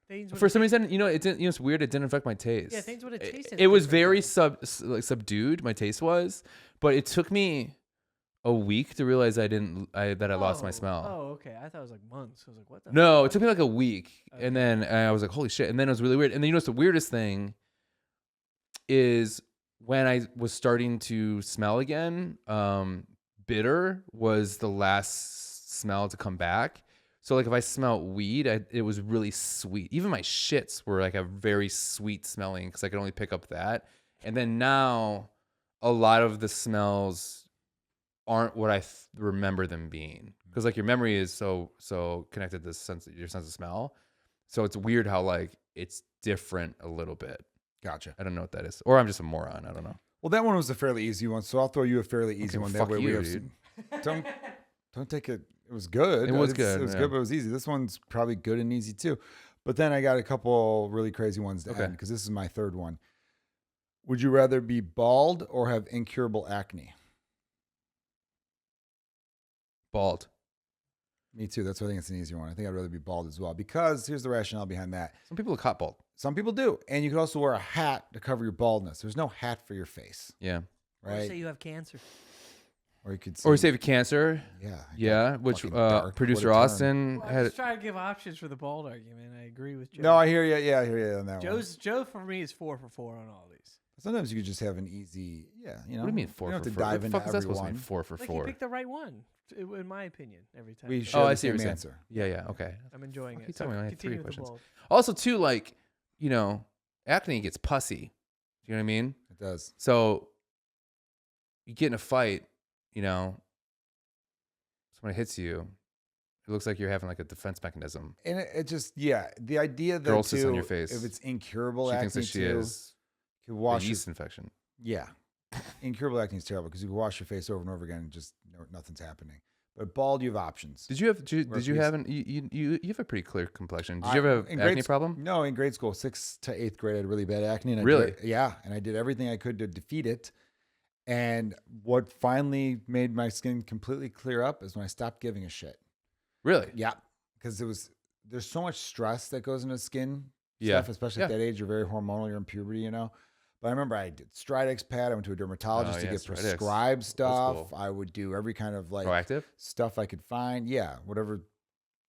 Things For some reason, it didn't. It's weird. It didn't affect my taste. Yeah, things would have tasted. It was different very though. subdued. My taste was, but it took me a week to realize that I lost my smell. Oh, okay. I thought it was like months. I was like, what the? No, fuck? it took me like a week, and then I was like, "Holy shit!" And then it was really weird. And then what's the weirdest thing is when I was starting to smell again. Bitter was the last smell to come back. So like if I smelled weed, it was really sweet. Even my shits were like a very sweet smelling because I could only pick up that. And then now, a lot of the smells aren't what I remember them being, because like your memory is so connected to your sense of smell. So it's weird how like it's different a little bit. Gotcha. I don't know what that is, or I'm just a moron. I don't know. Well, that one was a fairly easy one, so I'll throw you a fairly easy Okay, one. fuck That way you, we have dude. Don't take it. It was good. It was good, It was yeah. good, but it was easy. This one's probably good and easy too. But then I got a couple really crazy ones to Okay. end because this is my third one. Would you rather be bald or have incurable acne? Bald. Me too. That's why I think it's an easier one. I think I'd rather be bald as well, because here's the rationale behind that. Some people look hot bald. Some people do. And you could also wear a hat to cover your baldness. There's no hat for your face, Yeah. Or right? say you have cancer. Or you could Or save cancer. yeah. Yeah, which fucking dark. producer What a term. Austin Well, I had. was trying to give options for the bald argument. I agree with Joe. No, I hear you. Yeah, I hear you on that one. Joe for me is 4 for 4 on all these. Sometimes you could just have an easy, you know. What do you mean You 4 don't for have to 4? dive What the into fuck is that supposed to every mean? one. 4 for Like 4. you picked the right one, in my opinion, every time. We share Oh, I the see what same you're answer. Yeah, yeah, okay. I'm enjoying Fuck, it. you told me I only had continue 3 with the questions. bald. Also, too, like, acne gets pussy. Do you know what I mean? It does. So you get in a fight, someone hits you. It looks like you're having like a defense mechanism. And it just, the idea that Girl sits on too, your face. if it's incurable She acne thinks that she too, has you could a wash yeast infection. Yeah. Incurable acne is terrible because you can wash your face over and over again and just nothing's happening. But bald, you have options. Did you have you have a pretty clear complexion? Did you ever have an acne problem? No, in grade school, 6th to 8th grade, I had really bad acne. And Really? And I did everything I could to defeat it. And what finally made my skin completely clear up is when I stopped giving a shit. Really? Yeah. Because there's so much stress that goes into skin Yeah. stuff, especially at that age. You're very hormonal, you're in puberty, But I remember I did Stridex pad. I went to a dermatologist to get Stridex. prescribed stuff. Cool. I would do every kind of Proactive stuff I could find. Yeah, whatever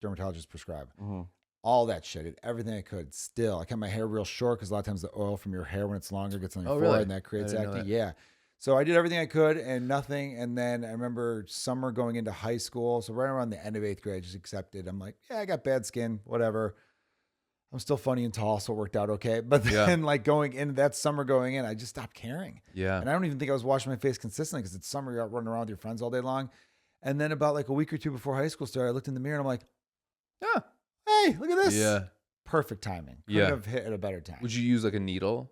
dermatologist prescribed. Mm-hmm. All that shit. I did everything I could. Still, I kept my hair real short because a lot of times the oil from your hair when it's longer gets on your forehead really? and that creates I didn't know acne. that. Yeah. So I did everything I could and nothing. And then I remember summer going into high school. So right around the end of 8th grade, I just accepted. I'm like, yeah, I got bad skin, whatever. I'm still funny and tall, so it worked out okay. But then going into that summer going in, I just stopped caring. Yeah. And I don't even think I was washing my face consistently because it's summer, you're out running around with your friends all day long. And then about like a week or two before high school started, I looked in the mirror and I'm like, hey, look at this. Yeah. Perfect timing. Couldn't have hit at a better time. Would you use like a needle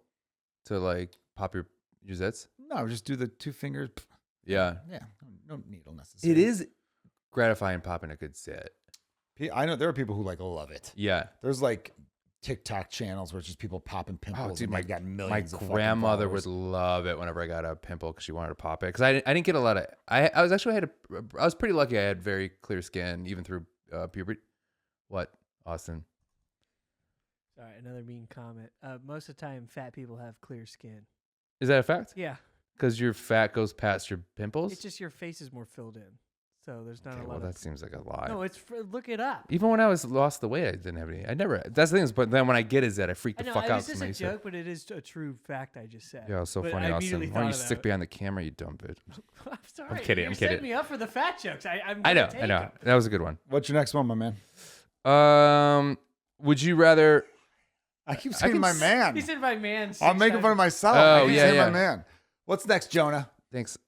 to like pop your zits? No, just do the 2 fingers. Yeah. Yeah. No needle necessary. It is gratifying popping a good zit. I know there are people who love it. Yeah. There's like TikTok channels where it's just people popping pimples. Dude, and they got millions. My of grandmother followers. would love it whenever I got a pimple because she wanted to pop it. Because I didn't get a lot of. I was pretty lucky. I had very clear skin even through puberty. What, Austin? Sorry, another mean comment. Most of the time, fat people have clear skin. Is that a fact? Yeah, Because your fat goes past your pimples. it's just your face is more filled in, so there's not Okay, a well, lot that of. seems like a lie. No, look it up. Even when I lost the weight, I didn't have any. I never. That's the thing is, but then when I get is that I freak I the know fuck it out. was just a Somebody said- joke, but it is a true fact I just said. Yeah, it was so But funny, I Austin. immediately Why don't you thought of stick that. behind the camera, you dumb bitch? I'm sorry. kidding, You I'm set kidding. me up for the fat jokes. I'm I gonna know. take I know. 'em. That was a good one. What's your next one, my man? Would you rather? I keep saying my man. He said my man. I'm 6 making fun of times. myself. Oh, I keep yeah, saying yeah. my man. What's next, Jonah? Thanks.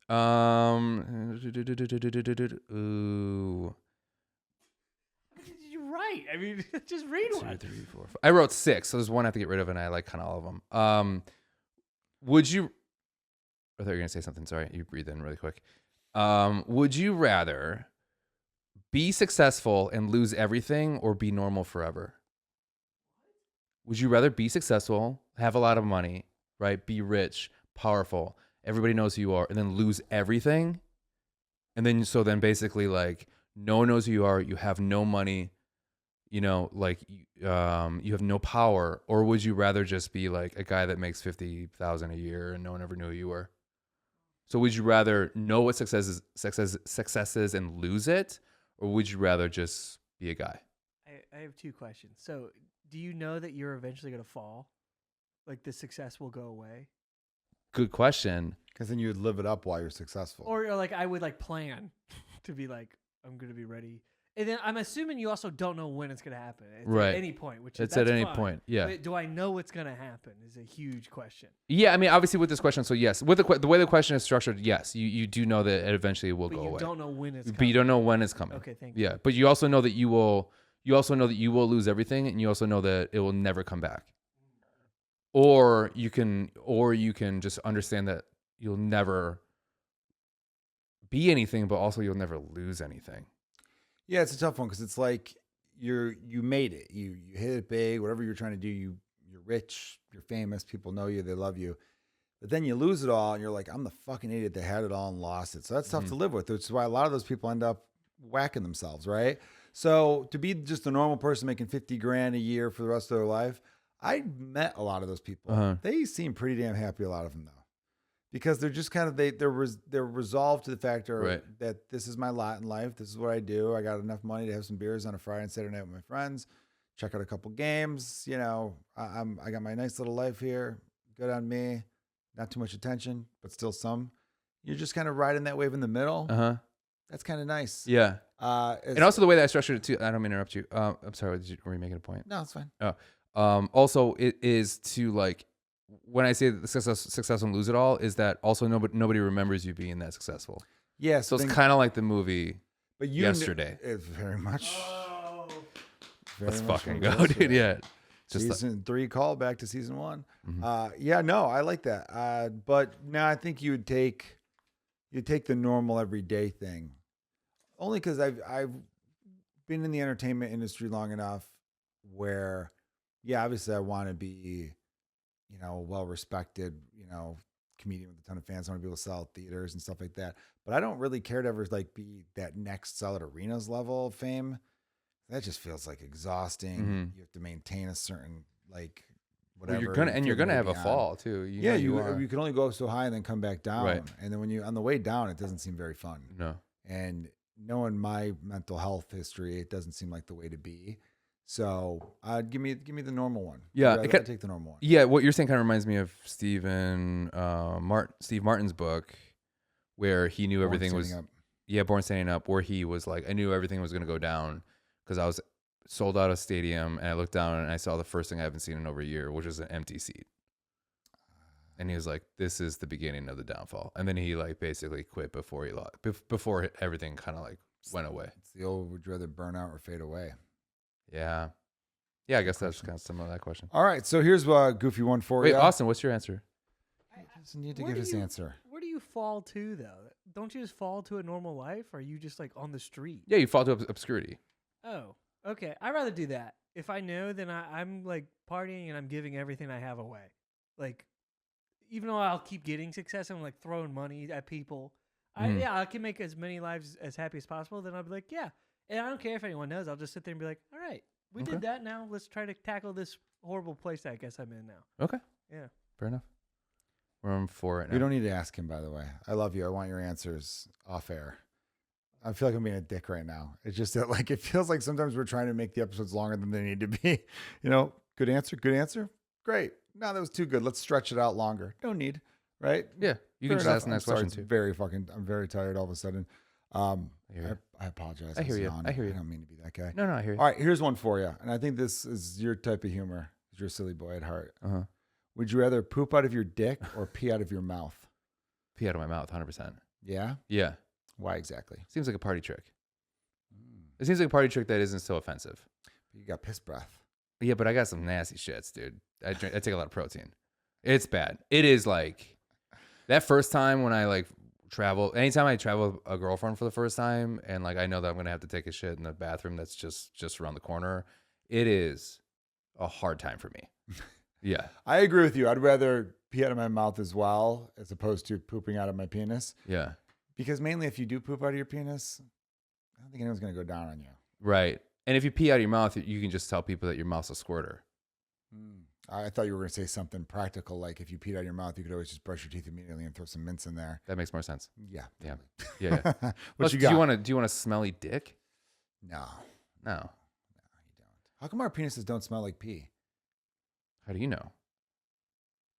Ooh. You're right. I mean, just read 2, one. 3, 4, 5. I wrote 6, so there's one I have to get rid of, and I like kind of all of them. Would you? I thought you were gonna say something. Sorry, you breathe in really quick. Would you rather be successful and lose everything, or be normal forever? Would you rather be successful, have a lot of money, right? Be rich, powerful, everybody knows who you are, and then lose everything? And then, so then basically, like, no one knows who you are, you have no money, you have no power, or would you rather just be like a guy that makes $50,000 a year and no one ever knew who you were? So would you rather know what success is and lose it, or would you rather just be a guy? I have 2 questions. So, do you know that you're eventually going to fall? Like the success will go away? Good question. Because then you would live it up while you're successful. Or like I would like plan to be like, I'm going to be ready. And then I'm assuming you also don't know when it's going to happen. It's Right. At any point, which It's that's at any fine. point, yeah. But do I know what's going to happen is a huge question. Yeah, I mean, obviously with this question, so yes, with the way the question is structured, yes, you do know that it eventually will But go you away. don't know when it's But coming. you don't know when it's coming. Okay, thank you. Yeah, but you also know that you will lose everything, and you also know that it will never come back. Or you can just understand that you'll never be anything, but also you'll never lose anything. Yeah, it's a tough one because it's like you made it. You hit it big, whatever you're trying to do, you're rich, you're famous, people know you, they love you. But then you lose it all and you're like, I'm the fucking idiot that had it all and lost it. So that's tough to live with, which is why a lot of those people end up whacking themselves, right? So to be just a normal person making 50 grand a year for the rest of their life, I met a lot of those people. They seem pretty damn happy, a lot of them though. Because they're just kind of they're resolved to the fact that this is my lot in life. This is what I do. I got enough money to have some beers on a Friday and Saturday night with my friends, check out a couple games. You know, I got my nice little life here. Good on me. Not too much attention, but still some. You're just kind of riding that wave in the middle. That's kind of nice. Yeah. And also the way that I structured it too. I don't mean to interrupt you. I'm sorry. Were you making a point? No, it's fine. Also, it is to like when I say the successful and lose it all, is that also nobody remembers you being that successful. Yeah. So it's kind of like the movie but Yesterday. It's very much. Oh. Let's much fucking like go, dude. Yesterday. Yeah. Just Season 3 call back to season 1. Mhm. Yeah, no, I like that. But no, I think you'd take the normal everyday thing, only because I've been in the entertainment industry long enough where, yeah, obviously I want to be, well respected, comedian with a ton of fans. I want to be able to sell at theaters and stuff like that. But I don't really care to ever like be that next sell at arenas level of fame. That just feels like exhausting. Mhm. You have to maintain a certain like Well, whatever. you're gonna have a on. fall too. You Yeah, know you are. you can only go so high and then come back down. Right. And then when you on the way down, it doesn't seem very fun. No. And knowing my mental health history, it doesn't seem like the way to be. So give me the normal one. Yeah, I'd take the normal one. Yeah, what you're saying kind of reminds me of Steve Martin's book, where he knew everything was. Standing Up. Yeah, Born Standing Up, where he was like, I knew everything was gonna go down because I was sold out a stadium, and I looked down and I saw the first thing I haven't seen in over a year, which was an empty seat. And he was like, "This is the beginning of the downfall." And then he like basically quit before he lost, before everything kind of like went away. It's the old would you rather burn out or fade away. Yeah, yeah. I guess that's kind of similar to that question. All right, so here's a goofy one for Wait, you. Austin, what's your answer? He doesn't need to Where give do his you- answer. Where do you fall to though? Don't you just fall to a normal life? Or are you just like on the street? Yeah, you fall to obscurity. Oh, okay. I'd rather do that. If I know, then I'm like partying and I'm giving everything I have away. Like, even though I'll keep getting success, I'm like throwing money at people. Mhm. I can make as many lives as happy as possible. Then I'll be like, yeah. And I don't care if anyone knows. I'll just sit there and be like, all right, we Okay. did that. Now let's try to tackle this horrible place I guess I'm in now. Okay, Yeah. fair enough. We're on 4 right now. You don't need to ask him, by the way. I love you. I want your answers off air. I feel like I'm being a dick right now. It's just that like it feels like sometimes we're trying to make the episodes longer than they need to be. Good answer, great. No, that was too good. Let's stretch it out longer. No need, right? Yeah, you can Fair just enough. ask the next I'm sorry, question it's too. I'm very tired all of a sudden. I hear you. I apologize. I hear was you. yawning. I hear you. I don't mean to be that guy. No, I hear you. All right, here's one for you. And I think this is your type of humor. You're a silly boy at heart. Uh huh. Would you rather poop out of your dick or pee out of your mouth? Pee out of my mouth, 100%. Yeah? Yeah, Why exactly? seems like a party trick. It seems like a party trick that isn't so offensive. You got piss breath. Yeah, but I got some nasty shits, dude. I take a lot of protein. It's bad. It is like that first time when I like travel. Anytime I travel with a girlfriend for the first time, and like I know that I'm gonna have to take a shit in the bathroom that's just around the corner. It is a hard time for me. Yeah, I agree with you. I'd rather pee out of my mouth as well as opposed to pooping out of my penis. yeah, Because mainly if you do poop out of your penis, I don't think anyone's going to go down on you. right. And if you pee out of your mouth, you can just tell people that your mouth's a squirter. I thought you were going to say something practical, like if you peed out of your mouth, you could always just brush your teeth immediately and throw some mints in there. That makes more sense. Yeah. Yeah. totally. Yeah. what Plus, you got? do you want a smelly dick? No, No. you don't. How come our penises don't smell like pee? How do you know?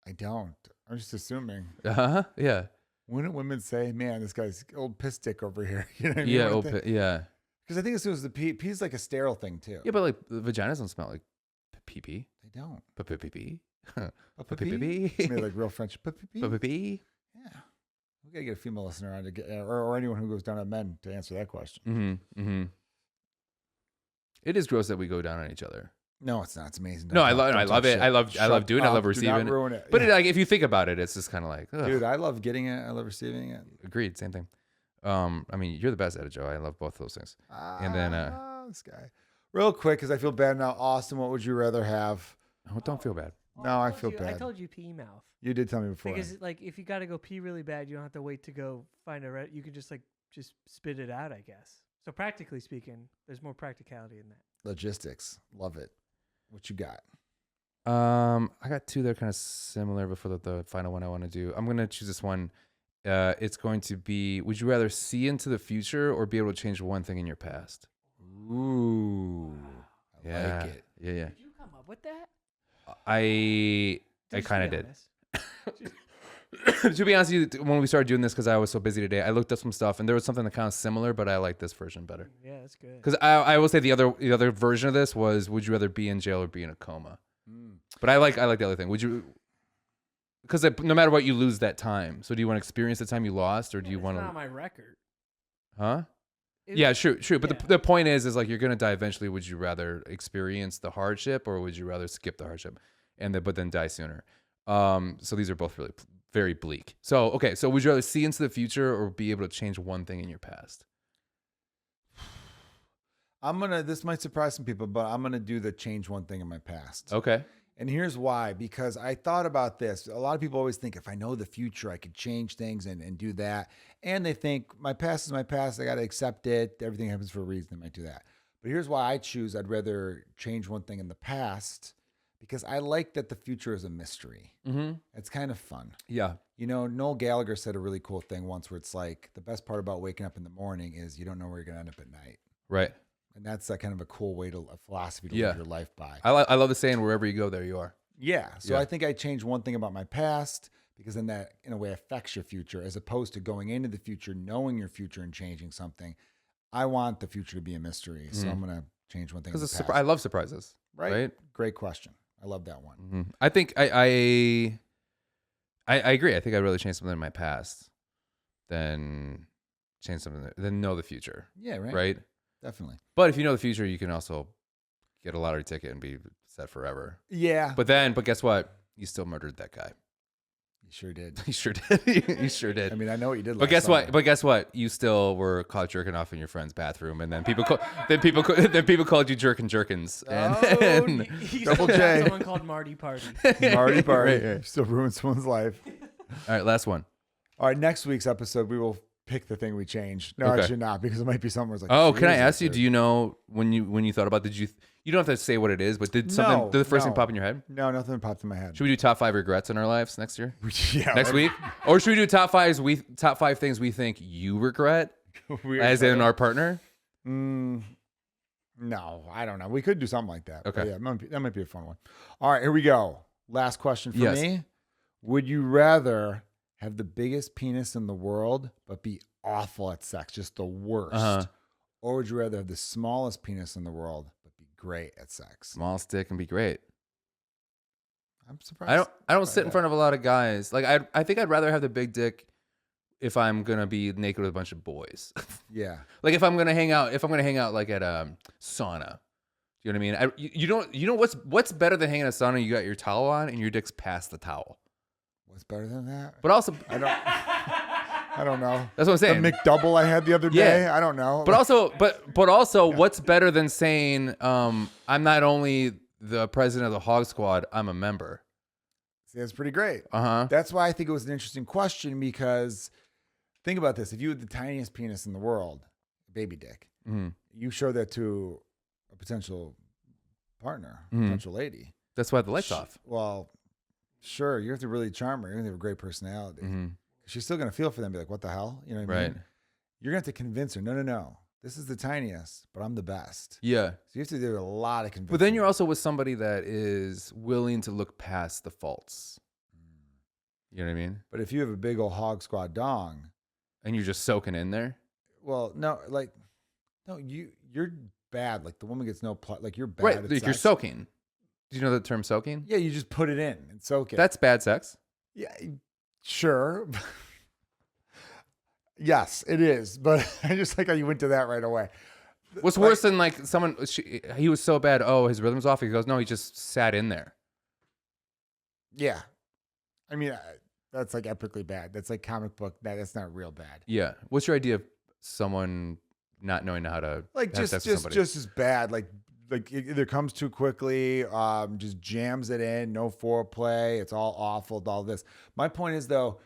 I don't. I'm just assuming. Yeah. Wouldn't women say, man, this guy's old piss dick over here? You know what I mean? Yeah. Yeah. Because I think as soon as the pee, pee's like a sterile thing too. Yeah, but like the vaginas don't smell like pee pee. They don't. Pee pee. Pee? Maybe like real French. Pee? Pee. Yeah. We got to get a female listener on to get, or anyone who goes down on men to answer that question. Mm-hmm. Mm-hmm. It is gross that we go down on each other. No, it's not. It's amazing. No, I love it. I love doing it. I love Do receiving not it. ruin it. But Yeah. like if you think about it, it's just kind of like, ugh. Dude, I love getting it. I love receiving it. Agreed. Same thing. I mean, you're the best at it, Joe. I love both of those things. And then, this guy. Real quick, because I feel bad now. Austin, what would you rather have? Oh, don't feel bad. No, I told feel you- bad. I told you pee mouth. You did tell me before. Because like if you got to go pee really bad, you don't have to wait to go find you can just spit it out, I guess. So practically speaking, there's more practicality in that. Logistics. Love it. What you got? I got two that are kind of similar before the final one I want to do. I'm going to choose this one. It's going to be, would you rather see into the future or be able to change one thing in your past? Ooh. I Yeah. like it. Did you come up with that? I Just kind of be did. honest. To be honest with you, when we started doing this, because I was so busy today, I looked up some stuff and there was something that kind of similar, but I like this version better. Yeah, that's good. Because I will say the other version of this was, would you rather be in jail or be in a coma? But I like the other thing. Would you? because no matter what, you lose that time. So do you want to experience the time you lost, or do you It's want not to? my record. Huh? It- Yeah, true. But yeah. the point is like you're gonna die eventually. Would you rather experience the hardship, or would you rather skip the hardship, but then die sooner? So these are both really very bleak. So okay, so would you rather see into the future or be able to change one thing in your past? This might surprise some people, but I'm gonna do the change one thing in my past. Okay. And here's why, because I thought about this. A lot of people always think if I know the future, I could change things and do that. And they think my past is my past. I got to accept it. Everything happens for a reason. I might do that. But here's why I choose I'd rather change one thing in the past because I like that the future is a mystery. Mm-hmm. It's kind of fun. Yeah. You know, Noel Gallagher said a really cool thing once where it's like the best part about waking up in the morning is you don't know where you're going to end up at night. Right. And that's kind of a cool way a philosophy to Yeah. live your life by. I love the saying, wherever you go, there you are. Yeah. So Yeah. I think I changed one thing about my past because then that in a way affects your future as opposed to going into the future, knowing your future and changing something. I want the future to be a mystery. So I'm going to change one thing. Because I love surprises. Right? Great question. I love that one. Mm-hmm. I think I agree. I think I'd rather change something in my past than change something than know the future. Yeah. Right. Right. Definitely. But if you know the future, you can also get a lottery ticket and be set forever. Yeah. But guess what? You still murdered that guy. You sure did. You sure did. You sure did. I mean, I know what you did. But guess what? But guess what? You still were caught jerking off in your friend's bathroom, and then people called you Jurkens. And Double J. Someone called Marty Party. Marty Party. Right. Still ruined someone's life. All right, last one. All right. Next week's episode, we will pick the thing we changed. No, Okay. actually not, because it might be somewhere like. Oh, can I Jesus, ask you? dude. Do you know when you thought about? You don't have to say what it is, but did the first thing no. pop in your head? No, nothing popped in my head. Should we do top 5 regrets in our lives next year? Yeah, Next week? Or should we do top 5 things we think you regret as in our partner? No, I don't know. We could do something like that. Okay. But yeah, that might be a fun one. All right, here we go. Last question for Yes. me. Would you rather have the biggest penis in the world but be awful at sex, just the worst? Uh-huh. Or would you rather have the smallest penis in the world but be great at sex? Small stick can be great. I'm surprised. I don't sit in front of a lot of guys. Like I think I'd rather have the big dick if I'm gonna be naked with a bunch of boys. Yeah. Like if I'm gonna hang out like at a sauna. You know what I mean? You know what's better than hanging at a sauna? You got your towel on and your dick's past the towel. What's better than that? But also, I don't know. that's what I'm saying. The McDouble I had the other day. Yeah. I don't know. But also, what's better than saying I'm not only the president of the Hog Squad, I'm a member. See, that's pretty great. Uh-huh. That's why I think it was an interesting question because think about this. If you had the tiniest penis in the world, baby dick, Mm-hmm. you show that to a potential partner, Mhm. potential lady. That's why the lights off. Well, sure, you have to really charm her. You have to have a great personality. Mm-hmm. She's still going to feel for them, be like, what the hell? You know what I Right. mean? You're going to have to convince her, no. This is the tiniest, but I'm the best. Yeah. So you have to do a lot of convincing. But then you're also with somebody that is willing to look past the faults. You know what I mean? But if you have a big old hog squad dong, And you're just soaking in there. well, no, you're bad. Like the woman gets no like you're bad. Right. At You're sex. soaking. Do you know the term soaking? Yeah, you just put it in and soak it. That's bad sex. yeah, sure. Yes, it is. But I just like how you went to that right away. What's worse than like he was so bad, oh, his rhythm's off. He goes, no, he just sat in there. Yeah, I mean that's like epically bad. That's like comic book bad. That's not real bad. Yeah. What's your idea of someone not knowing how to Like have sex with somebody? just as bad. Like it either comes too quickly, just jams it in, no foreplay. It's all awful. All this. My point is though,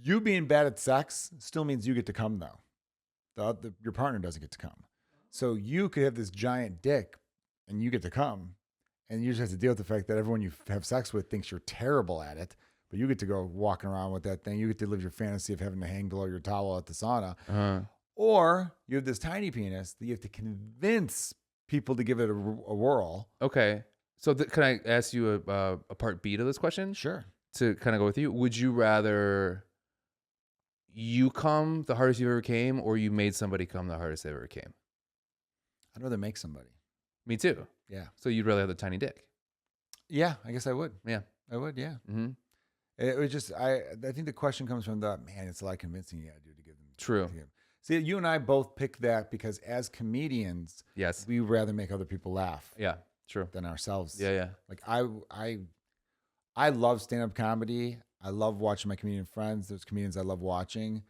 you being bad at sex still means you get to come though. Your partner doesn't get to come. So you could have this giant dick, and you get to come, and you just have to deal with the fact that everyone you have sex with thinks you're terrible at it. But you get to go walking around with that thing. You get to live your fantasy of having to hang below your towel at the sauna. Uh-huh. Or you have this tiny penis that you have to convince people to give it a whirl. Okay. So can I ask you a part B to this question? Sure. To kind of go with you, would you rather you come the hardest you ever came, or you made somebody come the hardest they ever came? I'd rather make somebody. Me too. Yeah. So you'd rather have the tiny dick? Yeah, I guess I would. Yeah. I would, yeah. Mm-hmm. It was just I think the question comes from the man. It's a lot convincing you got to do to give them. True. To give them. See, you and I both picked that because as comedians, Yes. we rather make other people laugh Yeah. True. than ourselves. Yeah. Yeah. Like I love stand-up comedy. I love watching my comedian friends. There's comedians I love watching.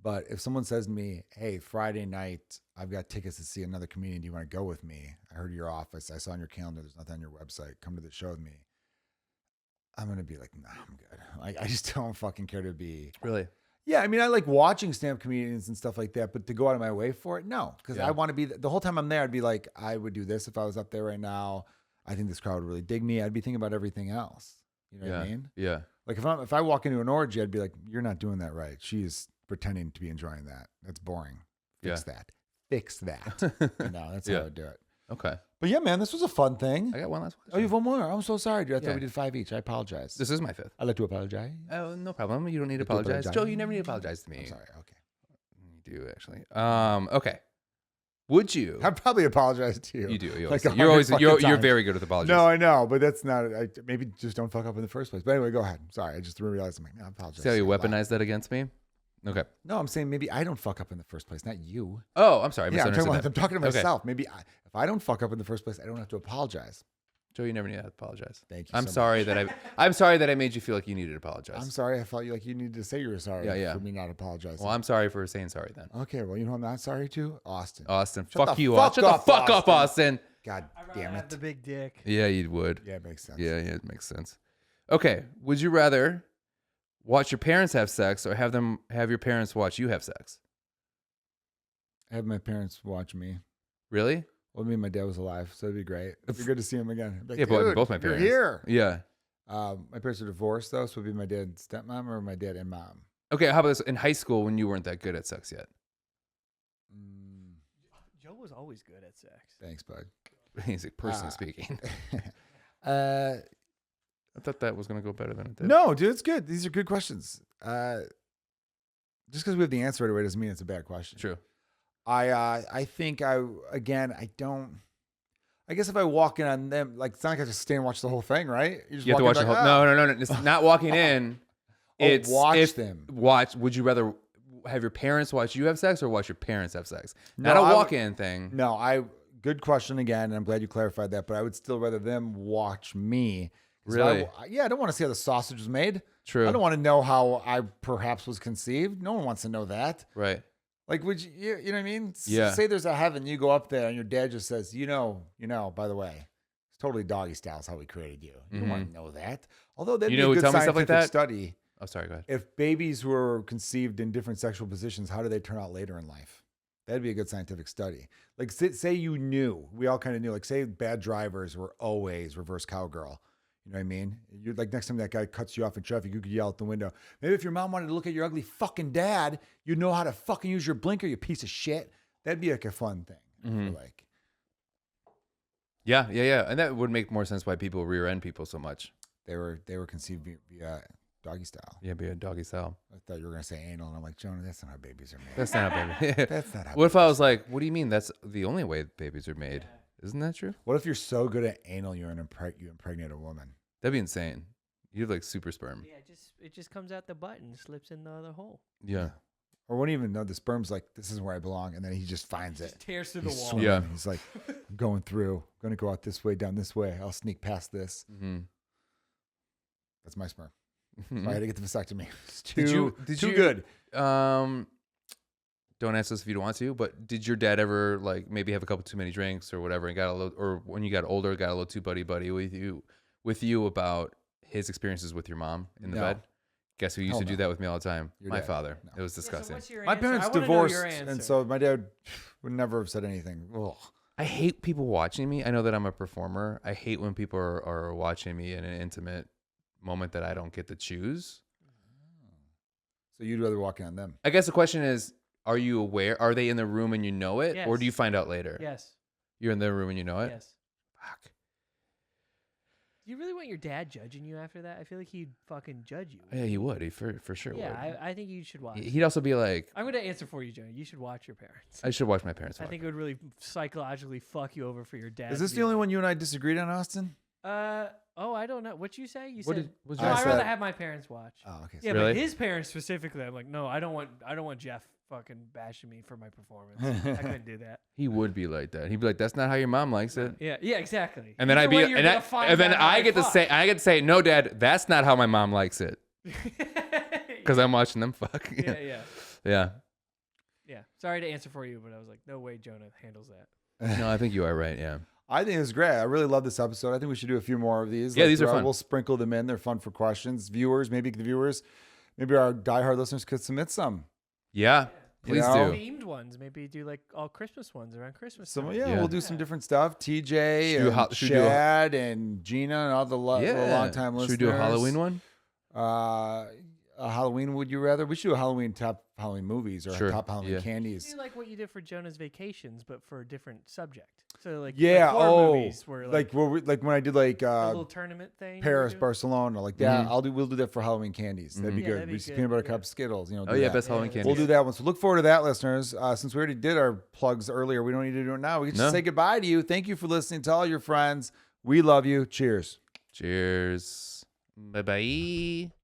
But if someone says to me, hey, Friday night, I've got tickets to see another comedian. Do you want to go with me? I heard your office. I saw on your calendar. There's nothing on your website. Come to the show with me. I'm going to be like, nah, I'm good. Like, I just don't fucking care to be. Really? Yeah, I mean, I like watching stand-up comedians and stuff like that, but to go out of my way for it, no. Because Yeah. I want to be, the whole time I'm there, I'd be like, I would do this if I was up there right now. I think this crowd would really dig me. I'd be thinking about everything else. You know what I mean? Yeah. Like if I walk into an orgy, I'd be like, you're not doing that right. She's pretending to be enjoying that. That's boring. Fix that. Fix that. That's how I would do it. Okay. But yeah, man, this was a fun thing. I got one last question. Oh, you have one more? I'm so sorry, dude. I Yeah. thought we did 5 each. I apologize. This is my 5th. I'd like to apologize. Oh, no problem. You don't need to You do apologize. apologize. Joe, you never need to apologize to me. I'm sorry. Okay. You do actually. Okay. Would you? I probably apologize to you. You do. You Like always, you're always 100 you're fucking times. very good with apologies. No, I know, but that's not. Maybe just don't fuck up in the first place. But anyway, go ahead. Sorry, I just realized. I'm like, no, I apologize. See how you a lot. weaponize that against me? Okay. No, I'm saying maybe I don't fuck up in the first place, not you. Oh, I'm sorry. I Yeah, I'm misunderstood talking to that. Okay. myself. Maybe if I don't fuck up in the first place, I don't have to apologize. Joe, you never need to apologize. Thank you. I'm so sorry much. I'm sorry that I made you feel like you needed to apologize. I'm sorry. I felt like you needed to say you were sorry Yeah. for me not apologizing. Well, I'm sorry for saying sorry then. Okay, well, you know who I'm not sorry to? Austin. Austin, Shut fuck the you, fuck Austin. Shut the up, fuck up, Austin. God I'd rather damn have it. the big dick. Yeah, you would. Yeah, it makes sense. Yeah, it makes sense. Okay. Would you rather watch your parents have sex or have your parents watch you have sex? I have my parents watch me. Really? Well, me and my dad was alive, so it'd be great. It'd be good to see him again. I'd be like, Yeah, "Dude, both my parents. You're here. Yeah. My parents are divorced though, so it'd be my dad and stepmom or my dad and mom. Okay, how about this? In high school when you weren't that good at sex yet? Joe was always good at sex. Thanks, bud. He's like personally speaking. uh, I thought that was going to go better than it did. no, dude, it's good. These are good questions. Just because we have the answer right away doesn't mean it's a bad question. True. I think I guess if I walk in on them, like it's not like I just stay and watch the whole thing, right? You have to watch the whole. No. It's not walking in. It's watch them. Watch. Would you rather have your parents watch you have sex or watch your parents have sex? No, Not a I would- walk-in thing. No, good question again, and I'm glad you clarified that. But I would still rather them watch me. 'Cause Really? I don't want to see how the sausage was made. True. I don't want to know how I perhaps was conceived. No one wants to know that. Right. Like, would you know what I mean? Yeah. Say there's a heaven, you go up there, and your dad just says, you know, by the way, it's totally doggy style is how we created you. You don't want to know that. Although that'd You be know a who good tell me stuff like scientific that? study. Oh, sorry. Go ahead. If babies were conceived in different sexual positions, how do they turn out later in life? That'd be a good scientific study. Like, say you knew, we all kind of knew, like, say bad drivers were always reverse cowgirl. You know what I mean? You're like, next time that guy cuts you off in traffic, you could yell out the window. Maybe if your mom wanted to look at your ugly fucking dad, you'd know how to fucking use your blinker, you piece of shit. That'd be like a fun thing. I feel like. Yeah. And that would make more sense why people rear end people so much. They were conceived via doggy style. Yeah, be a doggy style. I thought you were gonna say anal, and I'm like, Jonah, that's not how babies are made. That's not how baby. That's not how. What if I was like, what do you mean? That's the only way babies are made. Isn't that true? What if you're so good at anal, you impregnate a woman? That'd be insane. You have like super sperm. Yeah, it just comes out the butt and slips in the other hole. Yeah. Or wouldn't even know the sperm's like, this isn't where I belong, and then he just finds it. Just tears through the He's wall. swimming. Yeah. He's like, I'm going through. I'm gonna go out this way, down this way. I'll sneak past this. Mm-hmm. That's my sperm. So I had to get the vasectomy. It's Did you- too good. Don't answer this if you don't want to, but did your dad ever like maybe have a couple too many drinks or whatever and got a little, or when you got older, got a little too buddy with you about his experiences with your mom in the No. bed? Guess who used Hell to do no. that with me all the time? Your My dad. father. No. It was Yeah, so disgusting. what's your My answer? parents I wanna know divorced, your and answer. so my dad would never have said anything. Ugh. I hate people watching me. I know that I'm a performer. I hate when people are watching me in an intimate moment that I don't get to choose. So you'd rather walk in on them? I guess the question is, are you aware? Are they in the room and you know it? Or Yes. do you find out later? Yes. You're in the room and you know it? Yes. Fuck. Do you really want your dad judging you after that? I feel like he'd fucking judge you. Yeah, he would. He for sure would. Yeah, I think you should watch. He'd also be like, I'm gonna answer for you, Jonah. You should watch your parents. I should watch my parents I watch. think it would really psychologically fuck you over for your dad. Is to this be the only like- one you and I disagreed on, Austin? Oh, I don't know. What you say? You What said. was Oh, I I'd said- rather have my parents watch. Oh, okay. Yeah, Really? but his parents specifically, I'm like, no, I don't want Jeff fucking bashing me for my performance. I couldn't do that. He would be like that. He'd be like, "That's not how your mom likes it." Yeah, And exactly. then Either I'd be, way, you're and, gonna find and then out how I get to fuck. say, "No, Dad, that's not how my mom likes it," because I'm watching them fuck. yeah, yeah, Yeah. yeah. Sorry to answer for you, but I was like, no way Jonah handles that. No, I think you are right. Yeah. I think it's great. I really love this episode. I think we should do a few more of these. Yeah, these are throughout. fun. We'll sprinkle them in. They're fun for questions. Viewers, maybe our diehard listeners could submit some. Yeah. Please know? do. Themed ones, maybe do like all Christmas ones around Christmas. So time. yeah, Yeah. we'll do some different stuff. TJ Should we do and should we do a- Chad and Gina and all the long time listeners. Should we do a Halloween one? A Halloween, would you rather? We should do a Halloween top Halloween movies or Sure, top Halloween yeah. candies. Do like what you did for Jonah's Vacations, but for a different subject. So like Yeah. like horror movies where like when I did like a little tournament thing. Paris, you do. Barcelona, like that. Mhm. We'll do that for Halloween candies. That'd be Mhm. Yeah, good. that'd be We just good, peanut butter yeah. cups, Skittles. You know. Oh do yeah, that. best Halloween Yeah, candy. We'll do that one. So look forward to that, listeners. Since we already did our plugs earlier, we don't need to do it now. We can just No. say goodbye to you. Thank you for listening to all your friends. We love you. Cheers. Cheers. Bye bye.